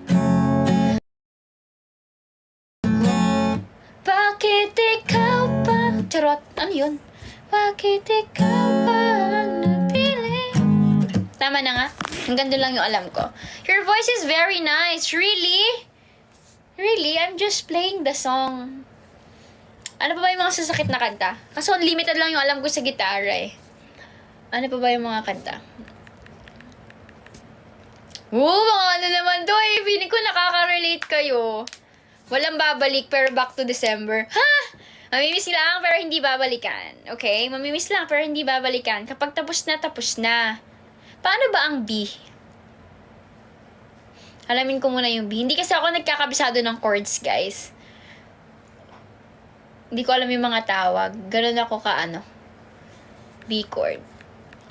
Bakit ikaw pa? Charot, ano yun? Bakit ikaw pa ang napili? Tama na nga. Hanggang doon lang yung alam ko. Your voice is very nice. Really? Really? I'm just playing the song. Ano pa ba yung mga sasakit na kanta? Kaso limited lang yung alam ko sa gitara eh. Ano pa ba yung mga kanta? Mga ano naman to eh. Feeling ko nakaka-relate kayo. Walang babalik pero back to December. Ha? Mamimiss lang pero hindi babalikan. Okay? Mamimiss lang pero hindi babalikan. Kapag tapos na, tapos na. Paano ba ang B? Alamin ko muna yung B. Hindi kasi ako nagkakabisado ng chords, guys. Hindi ko alam yung mga tawag. Ganun ako B chord.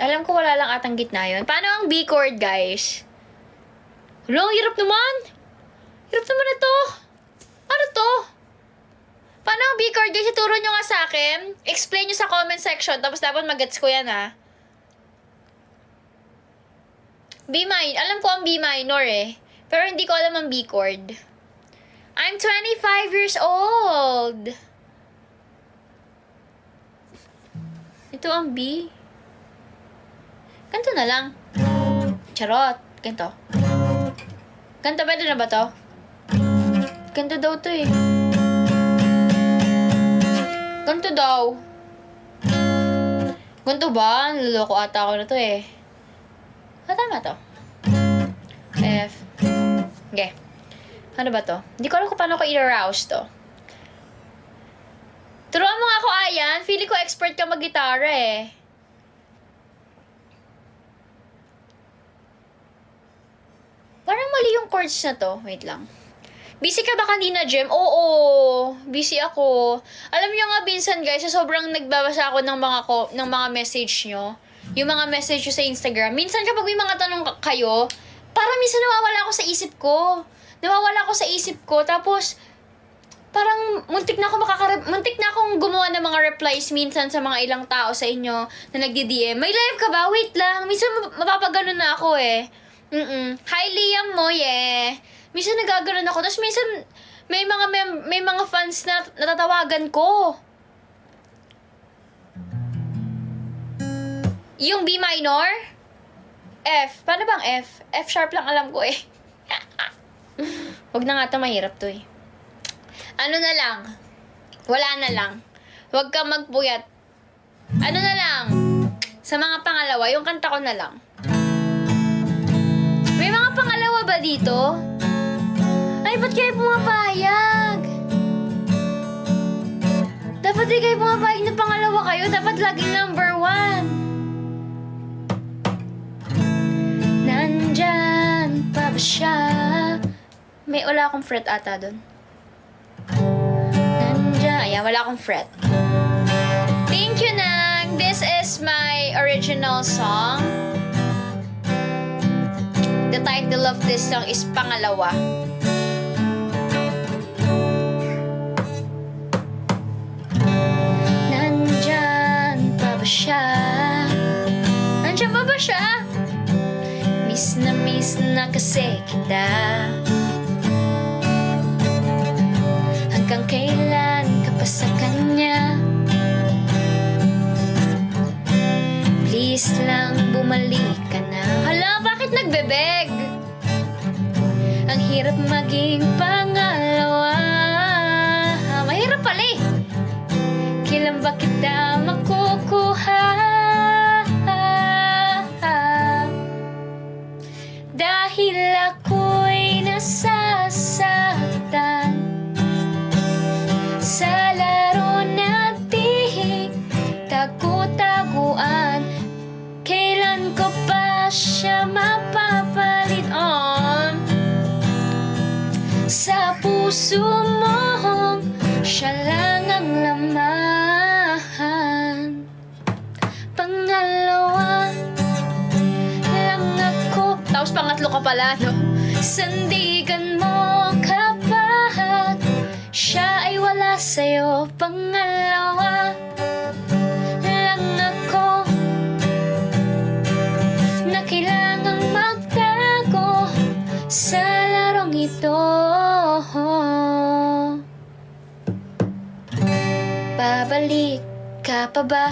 Alam ko wala lang atang gitna yun. Paano ang B chord, guys? Hello, hirap naman. Hirap naman na to. Ano to? Paano ang B chord, guys? Ituro nyo nga sa akin. Explain nyo sa comment section. Tapos dapat mag-gets ko yan, ha? B minor. Alam ko ang B minor, eh. Pero hindi ko alam ang B chord. I'm 25 years old. Ito ang B. Ganto na lang. Charot. Ganto. Ganto, pwede na ba to? Ganto daw to eh. Ganto daw. Ganto ba? Naluloko ata ako na to eh. Tama to. F. Okay. Ano ba to? Hindi ko alam kung paano ko i-rouse to. Turuan mo nga ako, Ayan. Feeling ko expert ka mag-gitara eh. Parang mali yung chords na to. Wait lang. Busy ka ba kanina, Jem? Oo, busy ako. Alam niyo nga, minsan guys, sa sobrang nagbabasa ako ng mga message nyo, yung mga message nyo sa Instagram, minsan kapag may mga tanong kayo, parang minsan nawawala ako sa isip ko. Tapos, parang muntik na akong gumawa ng mga replies minsan sa mga ilang tao sa inyo na nagdi-DM. May live ka ba? Wait lang. Minsan mapapagano na ako eh. Hi, Liam mo, yeah. Minsan nagaganon ako. Tapos minsan may mga fans na natatawagan ko. Yung B minor? F. Paano bang F? F sharp lang alam ko eh. Huwag na nga ito, mahirap to eh. Ano na lang? Wala na lang. Huwag ka magpuyat. Ano na lang? Sa mga pangalawa, yung kanta ko na lang. May mga pangalawa ba dito? Ay, ba't kayo pumapayag? Dapat di kayo pumapayag na pangalawa kayo. Dapat laging number 1. Nandyan pa ba siya? May wala akong fret ata doon. Nandyan. Ayan, wala akong fret. Thank you, Nang. This is my original song. The title of this song is Pangalawa. Nandyan pa ba siya? Nandyan pa ba siya? Miss na kasi kita. Hanggang kailan ka pa sa kanya? Please lang bumalik ka na. Hala, bakit nagbebeg? Ang hirap maging pangalawa. Mahirap pala eh. Kailan ba kita makukuha? Dahil ako'y nasasaktan sa laro nating tagu-taguan. Kailan ko pa siya mapapalit on? Sa puso mo, siya lang ang laman. Pangalawa lang ako. Tapos pangatlo ka pala, no? Sandigan mo kapag siya ay wala sa'yo. Pangalawa lang ako na kailangang magtago sa larong ito. Babalik ka pa ba?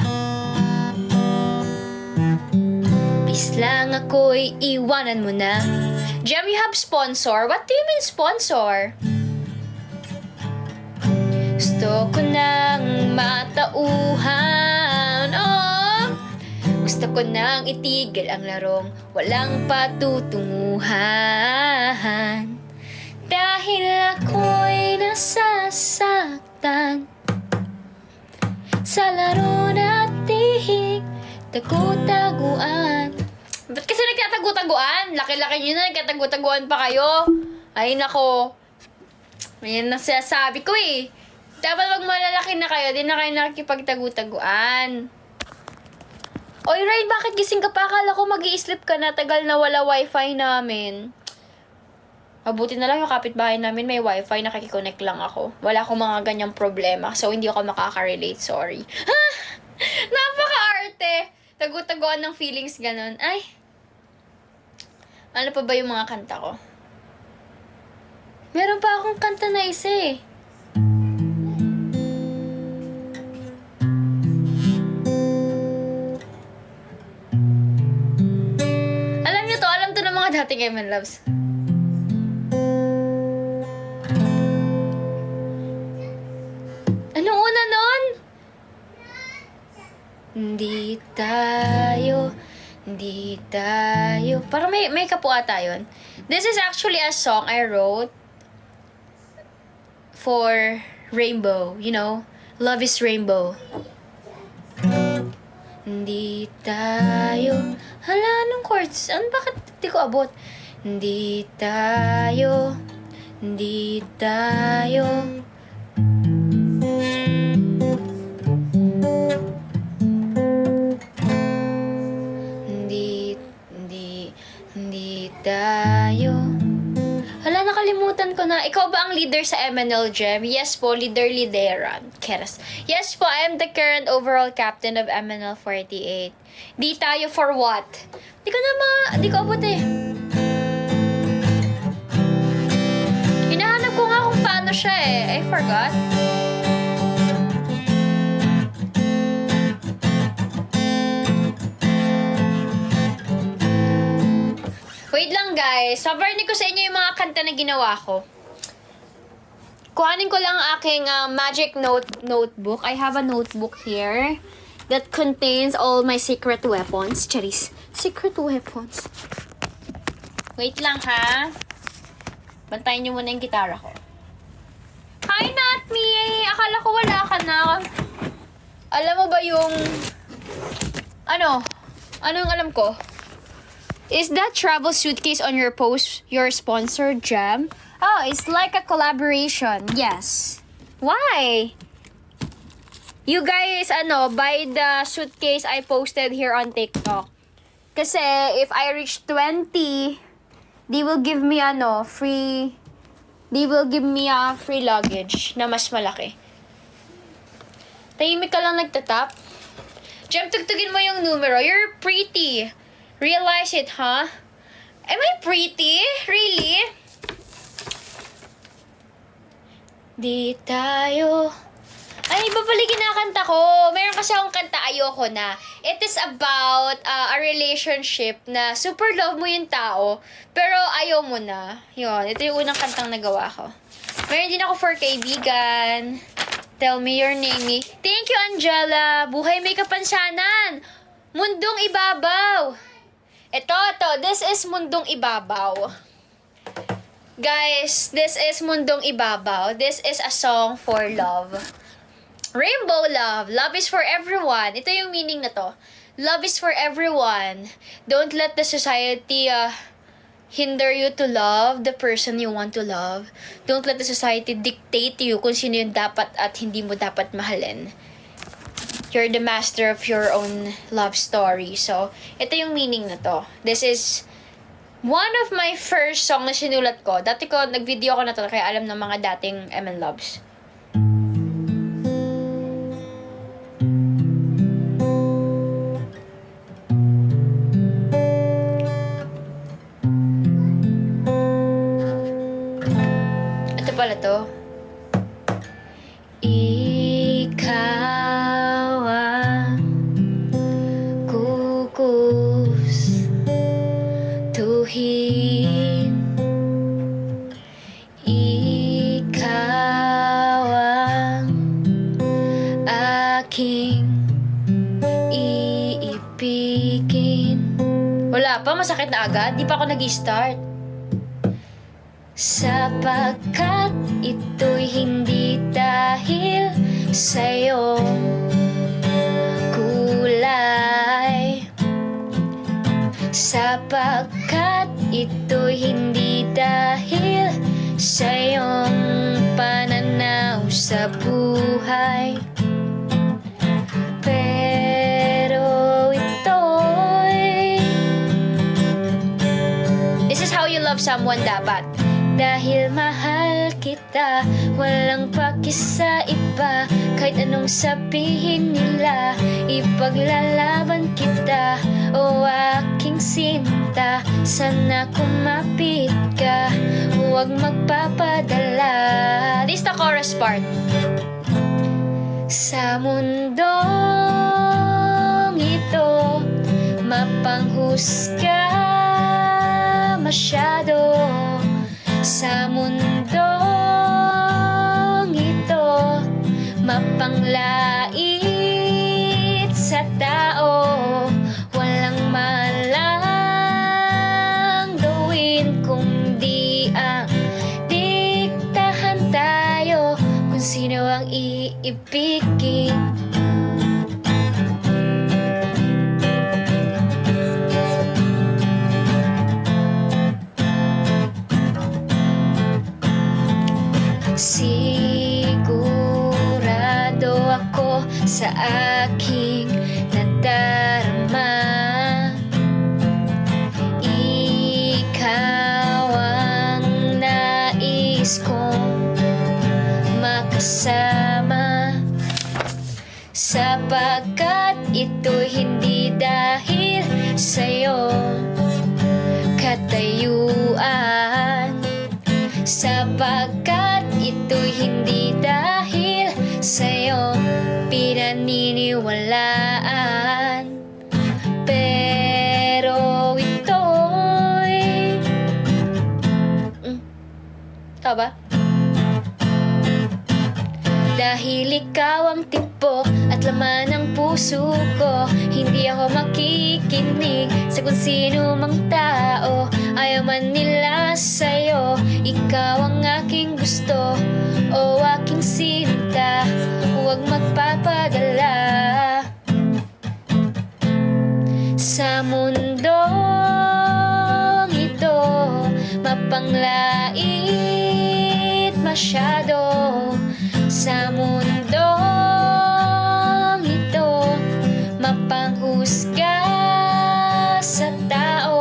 Please lang ako'y iwanan mo na. Jem, you have sponsor? What do you mean sponsor? Gusto ko nang matauhan. Oh, gusto ko nang itigil ang larong walang patutunguhan. Dahil ako'y nasasaktan sa laro nating tagu-taguan. Ba't kasi nagtatagu-taguan? Laki-laki nyo na, nagtatagu-taguan pa kayo. Ay nako. Ayan na sinasabi ko eh. Dapat pag malalaki na kayo, di na kayo nakikipagtagu-taguan. Oy, Ryan, bakit gising ka pa? Akala ko mag-i-sleep ka na. Tagal na wala wifi namin. Mabuti na lang yung kapitbahay namin may wifi, nakikiconnect lang ako. Wala akong mga ganyang problema, so hindi ako makaka-relate, sorry. Ha! Napaka-arte! Tagu-taguan ng feelings ganun. Ay! Ano pa ba yung mga kanta ko? Meron pa akong kanta na isa eh. Alam to ng mga dating M&M Loves. Anong una nun? Hindi tayo. Parang may kapwa ata yun. This is actually a song I wrote for rainbow, you know? Love is rainbow. Hindi tayo... Hala, anong chords? Bakit di ko abot? Hindi tayo... Hindi tayo... Hindi tayo... Hala, nakalimutan ko na. Ikaw ba ang leader sa MNL Gem? Yes po, lideran. Keras. Yes po, I am the current overall captain of MNL 48. Di tayo for what? Di ko abot eh. Hinahanap ko nga kung paano siya eh. I forgot. Wait lang guys, sabarni ko sa inyo yung mga kanta na ginawa ko. Kuhanin ko lang ang aking magic notebook. I have a notebook here that contains all my secret weapons. Charis, secret weapons. Wait lang ha. Bantayan nyo muna yung gitara ko. Hi Natmi! Akala ko wala ka na. Alam mo ba yung... Ano yung alam ko? Is that travel suitcase on your post your sponsored Gem? Oh, it's like a collaboration. Yes. Why? You guys, buy the suitcase I posted here on TikTok. Kasi if I reach 20, they will give me free luggage na mas malaki. Tahimik ka lang nagtatap. Gem, tugtugin mo yung numero. You're pretty. Realize it, huh? Am I pretty? Really? Di tayo... Ay, babalikin na kanta ko. Meron kasi akong kanta, ayoko na. It is about a relationship na super love mo yung tao, pero ayaw mo na. Yun, ito yung unang kantang nagawa ko. Meron din ako for kaibigan. Tell me your name. Thank you, Angela. Buhay may kapansanan. Mundong ibabaw. Ito. This is Mundong Ibabaw. Guys, this is Mundong Ibabaw. This is a song for love. Rainbow love. Love is for everyone. Ito yung meaning na to. Love is for everyone. Don't let the society hinder you to love the person you want to love. Don't let the society dictate to you kung sino yung dapat at hindi mo dapat mahalin. You're the master of your own love story. So, ito yung meaning na to. This is one of my first song na sinulat ko. Dati ko, nag-video ko na to, kaya alam ng mga dating MN Loves. Ito pala to. Ikaw ang gugustuhin. Ikaw ang aking iibigin. Wala pa, masakit na agad. Di pa ako nag-start. Sapagkat ito'y hindi dahil sa'yo kulay. Sapagkat ito'y hindi dahil sa iyong pananaw sa buhay. Pero ito'y... This is how you love someone dapat. Dahil mahal kita, walang paki sa iba. Kahit anong sabihin nila, ipaglalaban kita. O aking sinta, sana kumapit ka, huwag magpapadala. This is the chorus part. Sa mundong ito, mapanghusga masyado. Sa mundong ito, mapanglait sa tao. Walang malang gawin kundi ang diktahan tayo iibigin. Sigurado ako sa aking nadarama. Ikaw ang nais kong makasama, sapagkat ito'y hindi dahil sa'yo katayuan, sapagkat ito'y hindi dahil sa'yo pinaniniwalaan. Pero ito'y Tama ba? Dahil ikaw ang tibok at laman ng puso ko, hindi ako makikinig sa kung sino mang tao. Ayaw man nila sa'yo, ikaw ang aking gusto o aking sinta. Huwag magpapadala sa mundong ito, mapanglait masyado. Sa mundong ito, mapanghusga sa tao.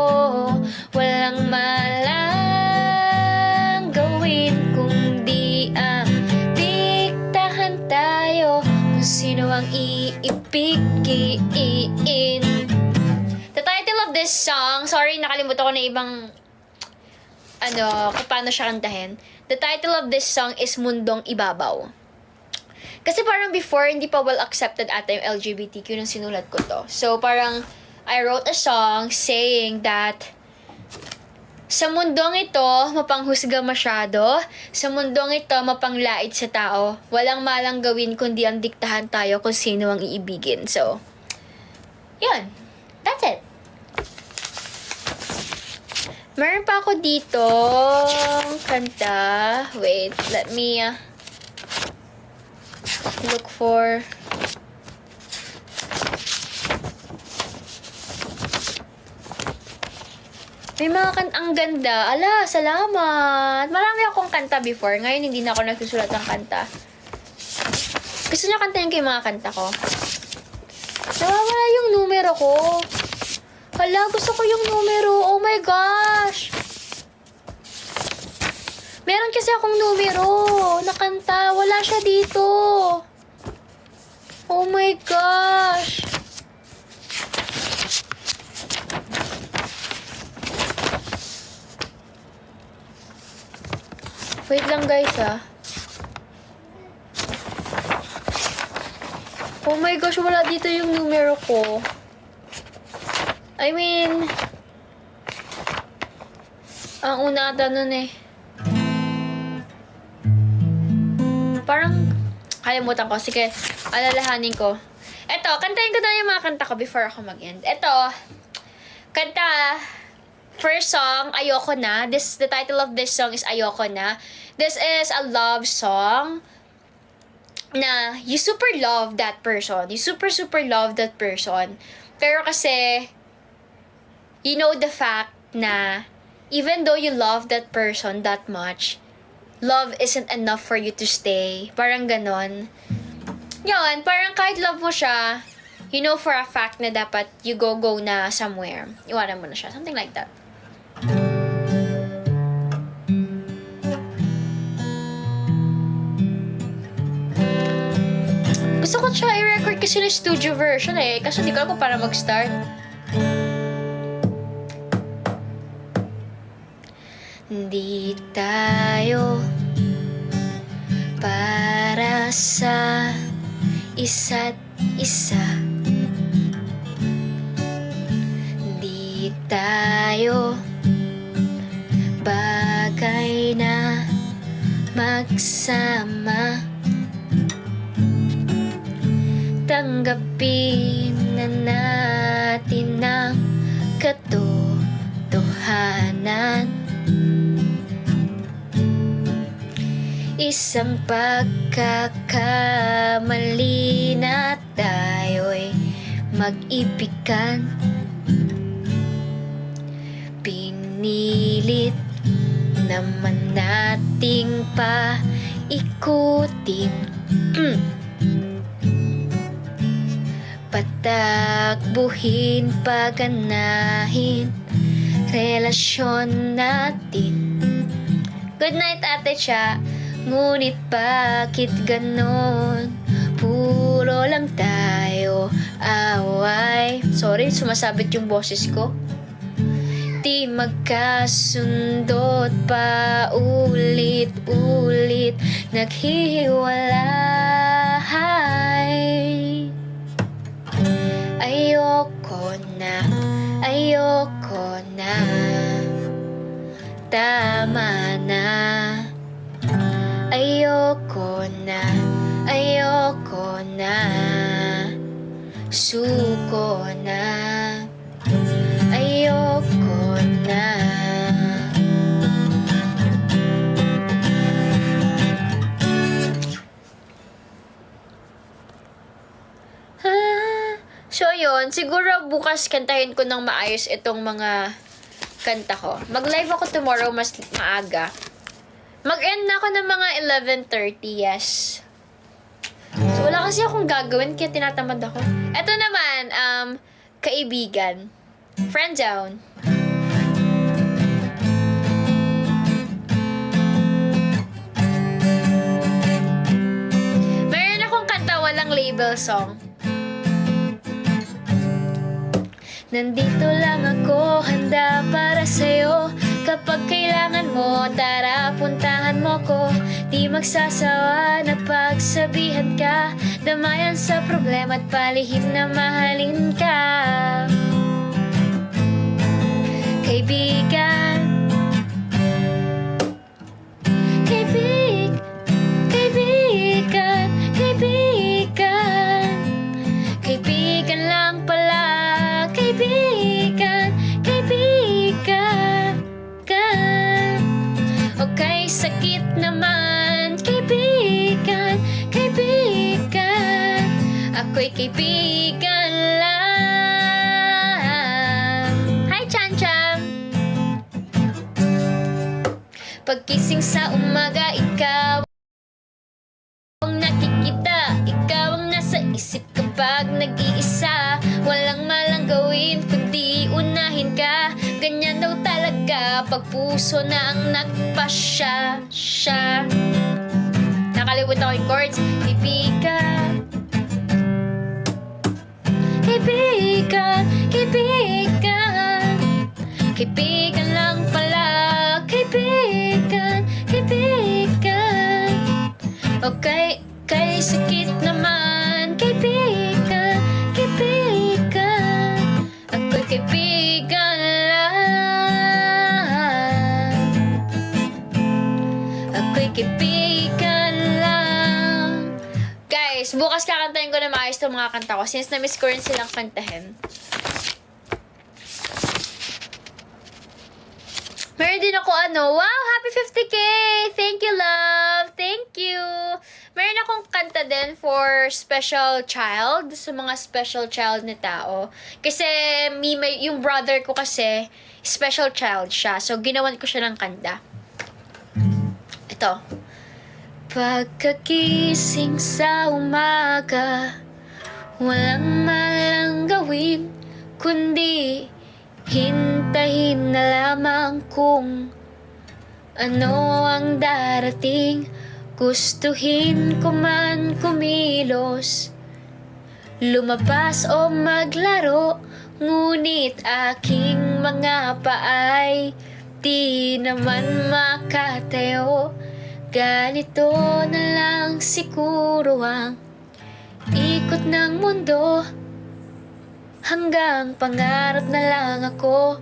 Walang malang gawin kundi ang diktahan tayo kung sino ang iibigin. The title of this song, sorry nakalimutan ko na ibang kung paano siya kantahin. The title of this song is Mundong Ibabaw. Kasi parang before, hindi pa well accepted ata yung LGBTQ nung sinulat ko to. So parang, I wrote a song saying that sa mundong ito, mapanghusga masyado. Sa mundong ito, mapanglait sa tao. Walang malang gawin kundi ang diktahan tayo kung sino ang iibigin. So, yun. That's it. Meron pa ako dito kanta. Wait, let me look for... May mga kantang ganda. Ala, salamat. Marami akong kanta before. Ngayon, hindi na ako nagsusulat ng kanta. Gusto niyo kantahin ko yung mga kanta ko? Nawawala yung numero ko. Hala, gusto ko yung numero. Oh my gosh! Meron kasi akong numero na kanta. Wala siya dito. Oh my gosh! Wait lang guys Oh my gosh, wala dito yung numero ko. I mean, ang una ata nun parang kalimutan ko. Sige, alalahanin ko. Eto, kantahin ko na yung mga kanta ko before ako mag-end. Eto, kanta, first song, Ayoko Na. The title of this song is Ayoko Na. This is a love song na you super love that person. You super love that person. Pero kasi, you know the fact na even though you love that person that much, love isn't enough for you to stay. Parang ganon. Yun, parang kahit love mo siya, you know for a fact na dapat you go na somewhere. Iwanan mo na siya. Something like that. Gusto ko siya i-record kasi na studio version kasi di ko alam kung para mag-start. Di tayo para sa isa't isa. Di tayo bagay na magsama. Tanggapin na natin ang katotohanan. Isang pagkakamali na tayo'y mag-ibigan. Pinilit naman nating paikutin. Patakbuhin, paganahin relasyon natin. Good night, Ate Cha. Ngunit bakit ganon? Puro lang tayo away. Sorry, sumasabit yung boses ko. Di magkasundo't pa ulit-ulit naghihiwalay. Ayoko na, ayoko na. Tama na. Ayoko na, ayoko na. Suko na. Ayoko na. So yun, siguro bukas kantahin ko ng maayos itong mga kanta ko. Mag-live ako tomorrow mas maaga. Mag-end na ako ng mga 11:30, yes. So wala kasi akong gagawin kaya tinatamad ako. Ito naman, kaibigan. Friend zone. Mayroon akong kanta walang label song. Nandito lang ako, handa para sa'yo. Kapag kailangan mo, tara puntahan mo ko. Di magsasawa na pagsabihan ka. Damayan sa problema at palihim na mahalin ka. Kaibigan, kaibigan, kaibigan. Kaibigan lang pala. Kaibigan, kaibigan, okay, sakit naman. Kaibigan, kaibigan, ako'y kaibigan lang. Hi, Chan-Chan. Pagkising sa umaga, ikaw ang nakikita. Ikaw ang nasa isip kapag nag-iisa. Walang malang gawin kundi unahin ka. Ganyan daw talaga pag puso na ang nagpasya. Nakalimutan ko yung chords. Kaibigan, kaibigan, kaibigan. Kaibigan lang pala. Kaibigan, kaibigan. Okay, kay sakit naman. Kaibigan, kaibigan. Ako'y kaibigan lang. Ako'y kaibigan lang. Guys, bukas kakantahin ko na maayos itong mga kanta ko since na-miss ko rin silang kantahin. Meron din ako wow, happy 50K! Thank you, love! Thank you! Meron akong kanta din for special child, sa mga special child na tao. Kasi yung brother ko kasi, special child siya. So, ginawan ko siya ng kanta. Ito. Pagkakising sa umaga, walang malang gawin, kundi hintayin na lamang kung ano ang darating. Gustuhin ko man kumilos, lumabas o maglaro, ngunit aking mga paay di naman makatayo. Ganito na lang siguro ang ikot ng mundo, hanggang pangarap na lang ako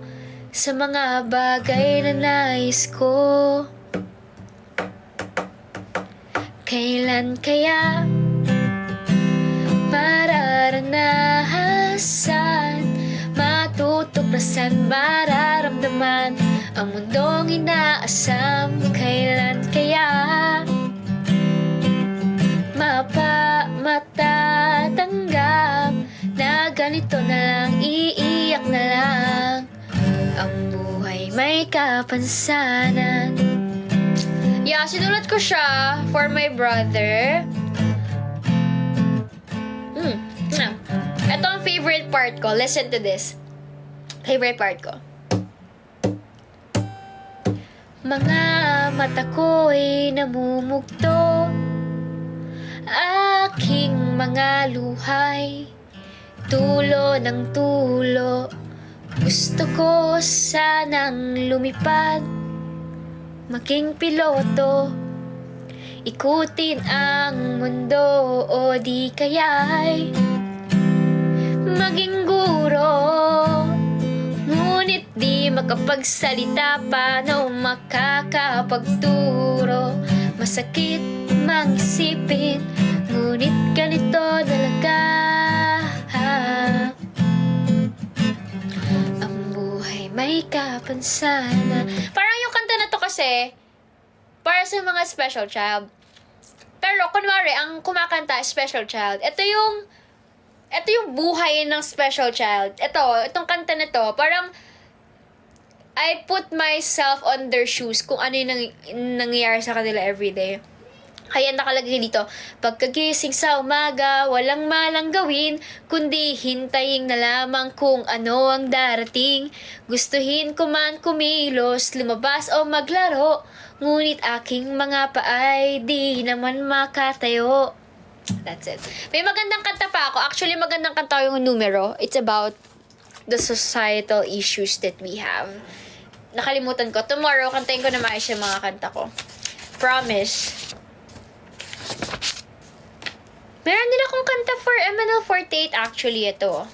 sa mga bagay na nais ko. Kailan kaya mararanasan, matutuklasan, mararamdaman ang mundong inaasam? Kailan kaya pa matatanggap na ganito na lang, iiyak na lang. Ang buhay may kapansanan. Yeah, sinulat ko siya for my brother. Ito ang favorite part ko. Listen to this. Favorite part ko. Mga mata ko'y namumugto, aking mga luhay, tulo ng tulo. Gusto ko sanang lumipad, maging piloto, ikutin ang mundo o di kaya'y maging guro. Ngunit di makapagsalita, paano makakapagturo? Masakit mang isipin, ngunit ganito talaga. Ang buhay may kapansanan. Parang yung kanta na to kasi para sa mga special child. Pero kunwari, ang kumakanta special child. Ito yung buhay ng special child. Itong kanta na to, parang I put myself on their shoes kung ano yung nangyayari sa kanila everyday. Kaya nakalagay dito, pagkagising sa umaga, walang malang gawin, kundi hintayin na lamang kung ano ang darating. Gustuhin ko man kumilos, lumabas o maglaro, ngunit aking mga paay di naman makatayo. That's it. May magandang kanta pa ako. Actually, magandang kanta yung numero. It's about the societal issues that we have. Nakalimutan ko. Tomorrow, kantayin ko na maayos yung mga kanta ko. Promise. Meron din akong kanta for MNL48 actually ito.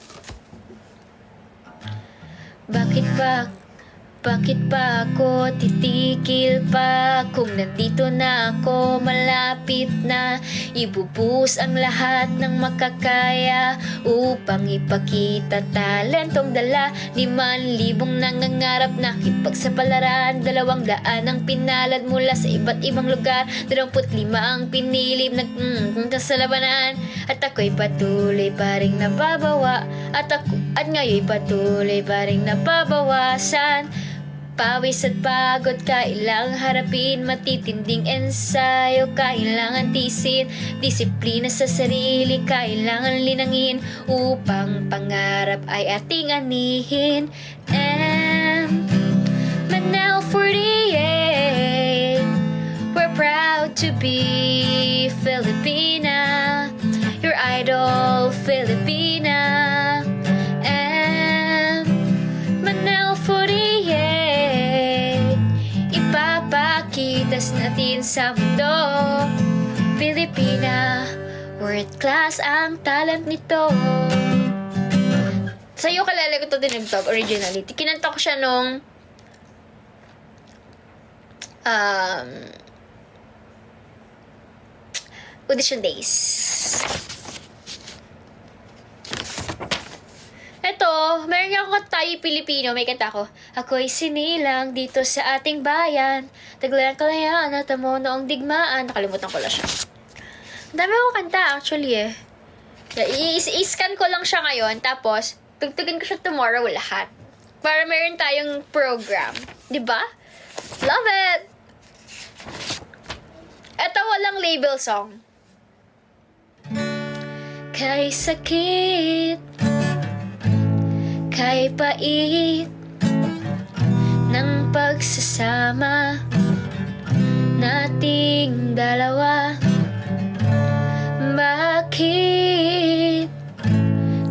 Bakit pa ako titigil pa kung nandito na ako, malapit na ibubuhos ang lahat ng makakaya upang ipakita talentong dala. 5,000 nangangarap na kipagsapalaran, 200 ang pinalad mula sa iba't ibang lugar, 25 ang pinili nagpunta sa labanan, at ako'y patuloy pa rin nababawa, at ngayon patuloy pa rin nababawasan. Pawis at pagod, kailangang harapin, matitinding ensayo, kailangan tisin, disiplina sa sarili, kailangan linangin, upang pangarap ay ating anihin. And Manel 48, we're proud to be Filipina, your idol Filipina. And Manel 48, ipapakitas natin sa mundo, Pilipina, world class ang talent nito. Sa'yo kalala ko ito dinagtog originally. Kinanta ko siya nung audition days. Ito, meron nga akong tayo Pilipino, may kanta ko. Ako'y sinilang dito sa ating bayan, taglayang kalayaan at amo noong digmaan. Nakalimutan ko lang siya. Ang dami akong kanta actually eh. I-scan ko lang siya ngayon, tapos tugtugin ko siya tomorrow lahat. Para meron tayong program. Diba? Love it! Ito walang label song. Kay sakit, kay pait ng pagsasama nating dalawa, bakit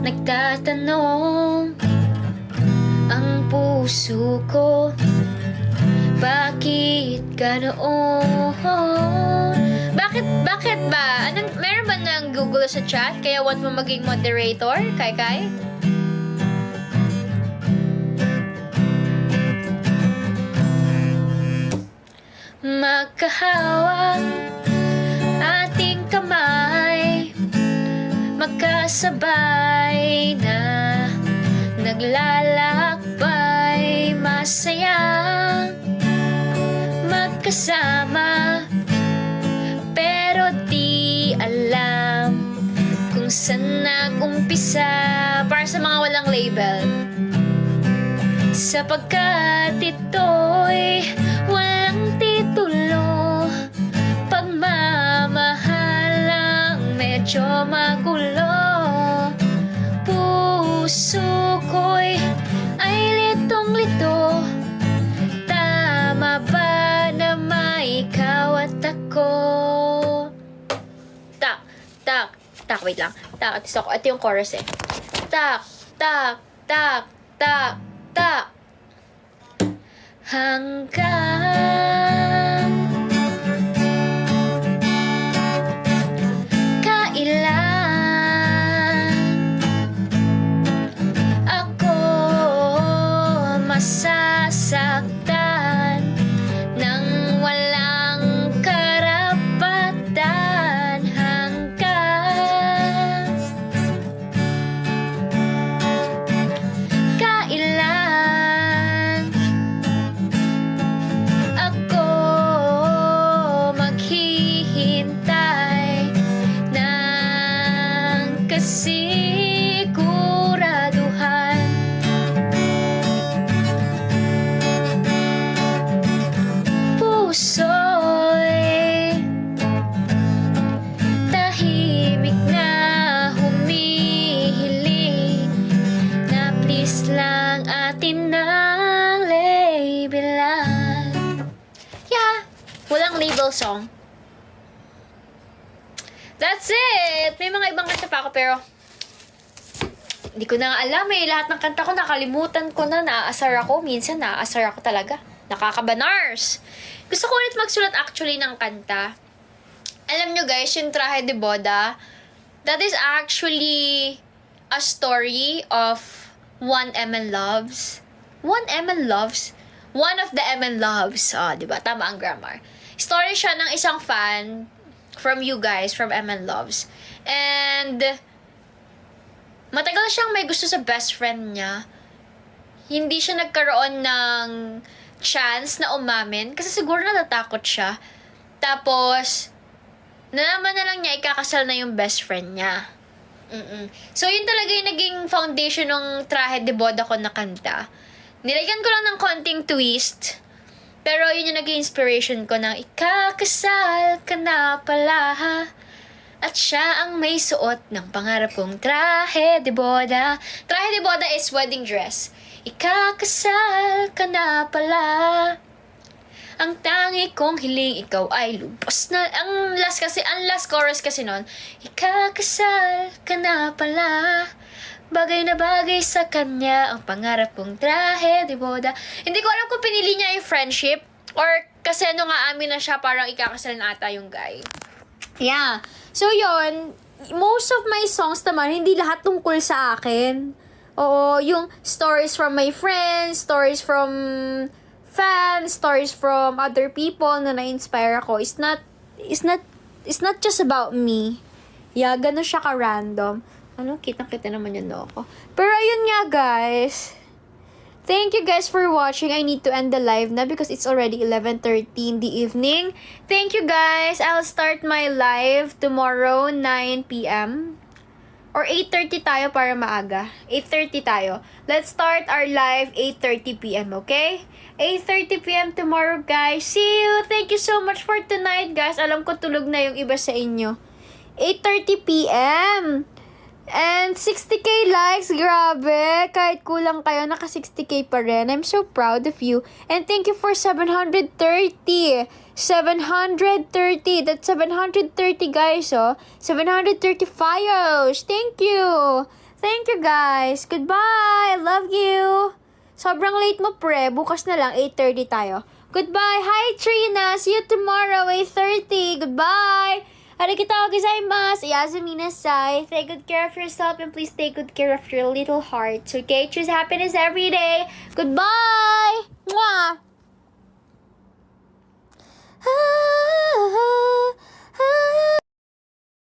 nagtatanong ang puso ko, bakit ganoon? Bakit ba? Meron ba ng Google sa chat? Kaya want mo maging moderator? Kai? Magkahawak ating kamay, magkasabay na naglalakbay, masaya magkasama, pero di alam para sa mga walang label. Sapagkat ito'y walang titulo, pagmamahalang medyo magulo. Puso ko'y ay litong-lito, tama ba na may ikaw at ako? Tak, tak, tak, wait lang. Tak, ito yung chorus eh. Tak, tak, tak, tak, tak. Hanggang kailan ako masasaktan ng walang karapatan? Hanggang kailan ako maghihintay ng kasiguraduhan? Puso'y tahimik na humihiling na please lang atin ang labelan. Yeah, walang label song. That's it! May mga ibang kanta pa ako pero hindi ko na nga alam eh. Lahat ng kanta ko nakalimutan ko na. Naaasar ako. Minsan naaasar ako talaga. Nakakabanars. Gusto ko ulit magsulat actually ng kanta. Alam nyo guys, yung Traje de Boda, that is actually a story of one MN Loves. One MN Loves? One of the MN Loves. Oh, diba? Tama ang grammar. Story siya ng isang fan from you guys, from MN Loves. And matagal siyang may gusto sa best friend niya. Hindi siya nagkaroon ng chance na umamin kasi siguro natatakot siya. Tapos, nalaman na lang niya ikakasal na yung best friend niya. So, yun talaga yung naging foundation ng Traje de Boda ko na kanta. Nilagyan ko lang ng konting twist. Pero yun yung naging inspiration ko ng ikakasal ka na pala. At siya ang may suot ng pangarap kong Traje de Boda. Traje de Boda is wedding dress. Ikakasal ka na pala. Ang tangi kong hiling ikaw ay lubos na. Ang last chorus kasi nun, ikakasal ka na pala. Bagay na bagay sa kanya ang pangarap kong Traje de Boda. Hindi ko alam kung pinili niya yung friendship or kasi nung aamin na siya parang ikakasal na ata yung guy. Yeah. So yun, most of my songs naman, hindi lahat tungkol sa akin. Oo, yung stories from my friends, stories from fans, stories from other people na na-inspire ako. It's not just about me. Yeah, ganun siya ka-random. Ano, kitang-kita naman yun ako. Pero ayun nga, guys. Thank you guys for watching. I need to end the live na because it's already 11:30 in the evening. Thank you guys. I'll start my live tomorrow, 9 p.m. Or 8:30 tayo para maaga. 8:30 tayo. Let's start our live 8:30 p.m., okay? 8:30 p.m. tomorrow, guys. See you! Thank you so much for tonight, guys. Alam ko tulog na yung iba sa inyo. 8:30 p.m. And 60k likes, grabe. Kahit kulang kayo, naka 60k pa rin. I'm so proud of you. And thank you for 730. 730. That's 730 guys, oh. 730 follows. Thank you. Thank you guys. Goodbye. I love you. Sobrang late mo, pre. Bukas na lang, 8:30 tayo. Goodbye. Hi, Trina. See you tomorrow, 8:30. Goodbye. Arigatou gozaimasu. Yasumi-nasai. Take good care of yourself and please take good care of your little hearts. Okay? Choose happiness every day. Goodbye. Mwah. Ah, ah, ah.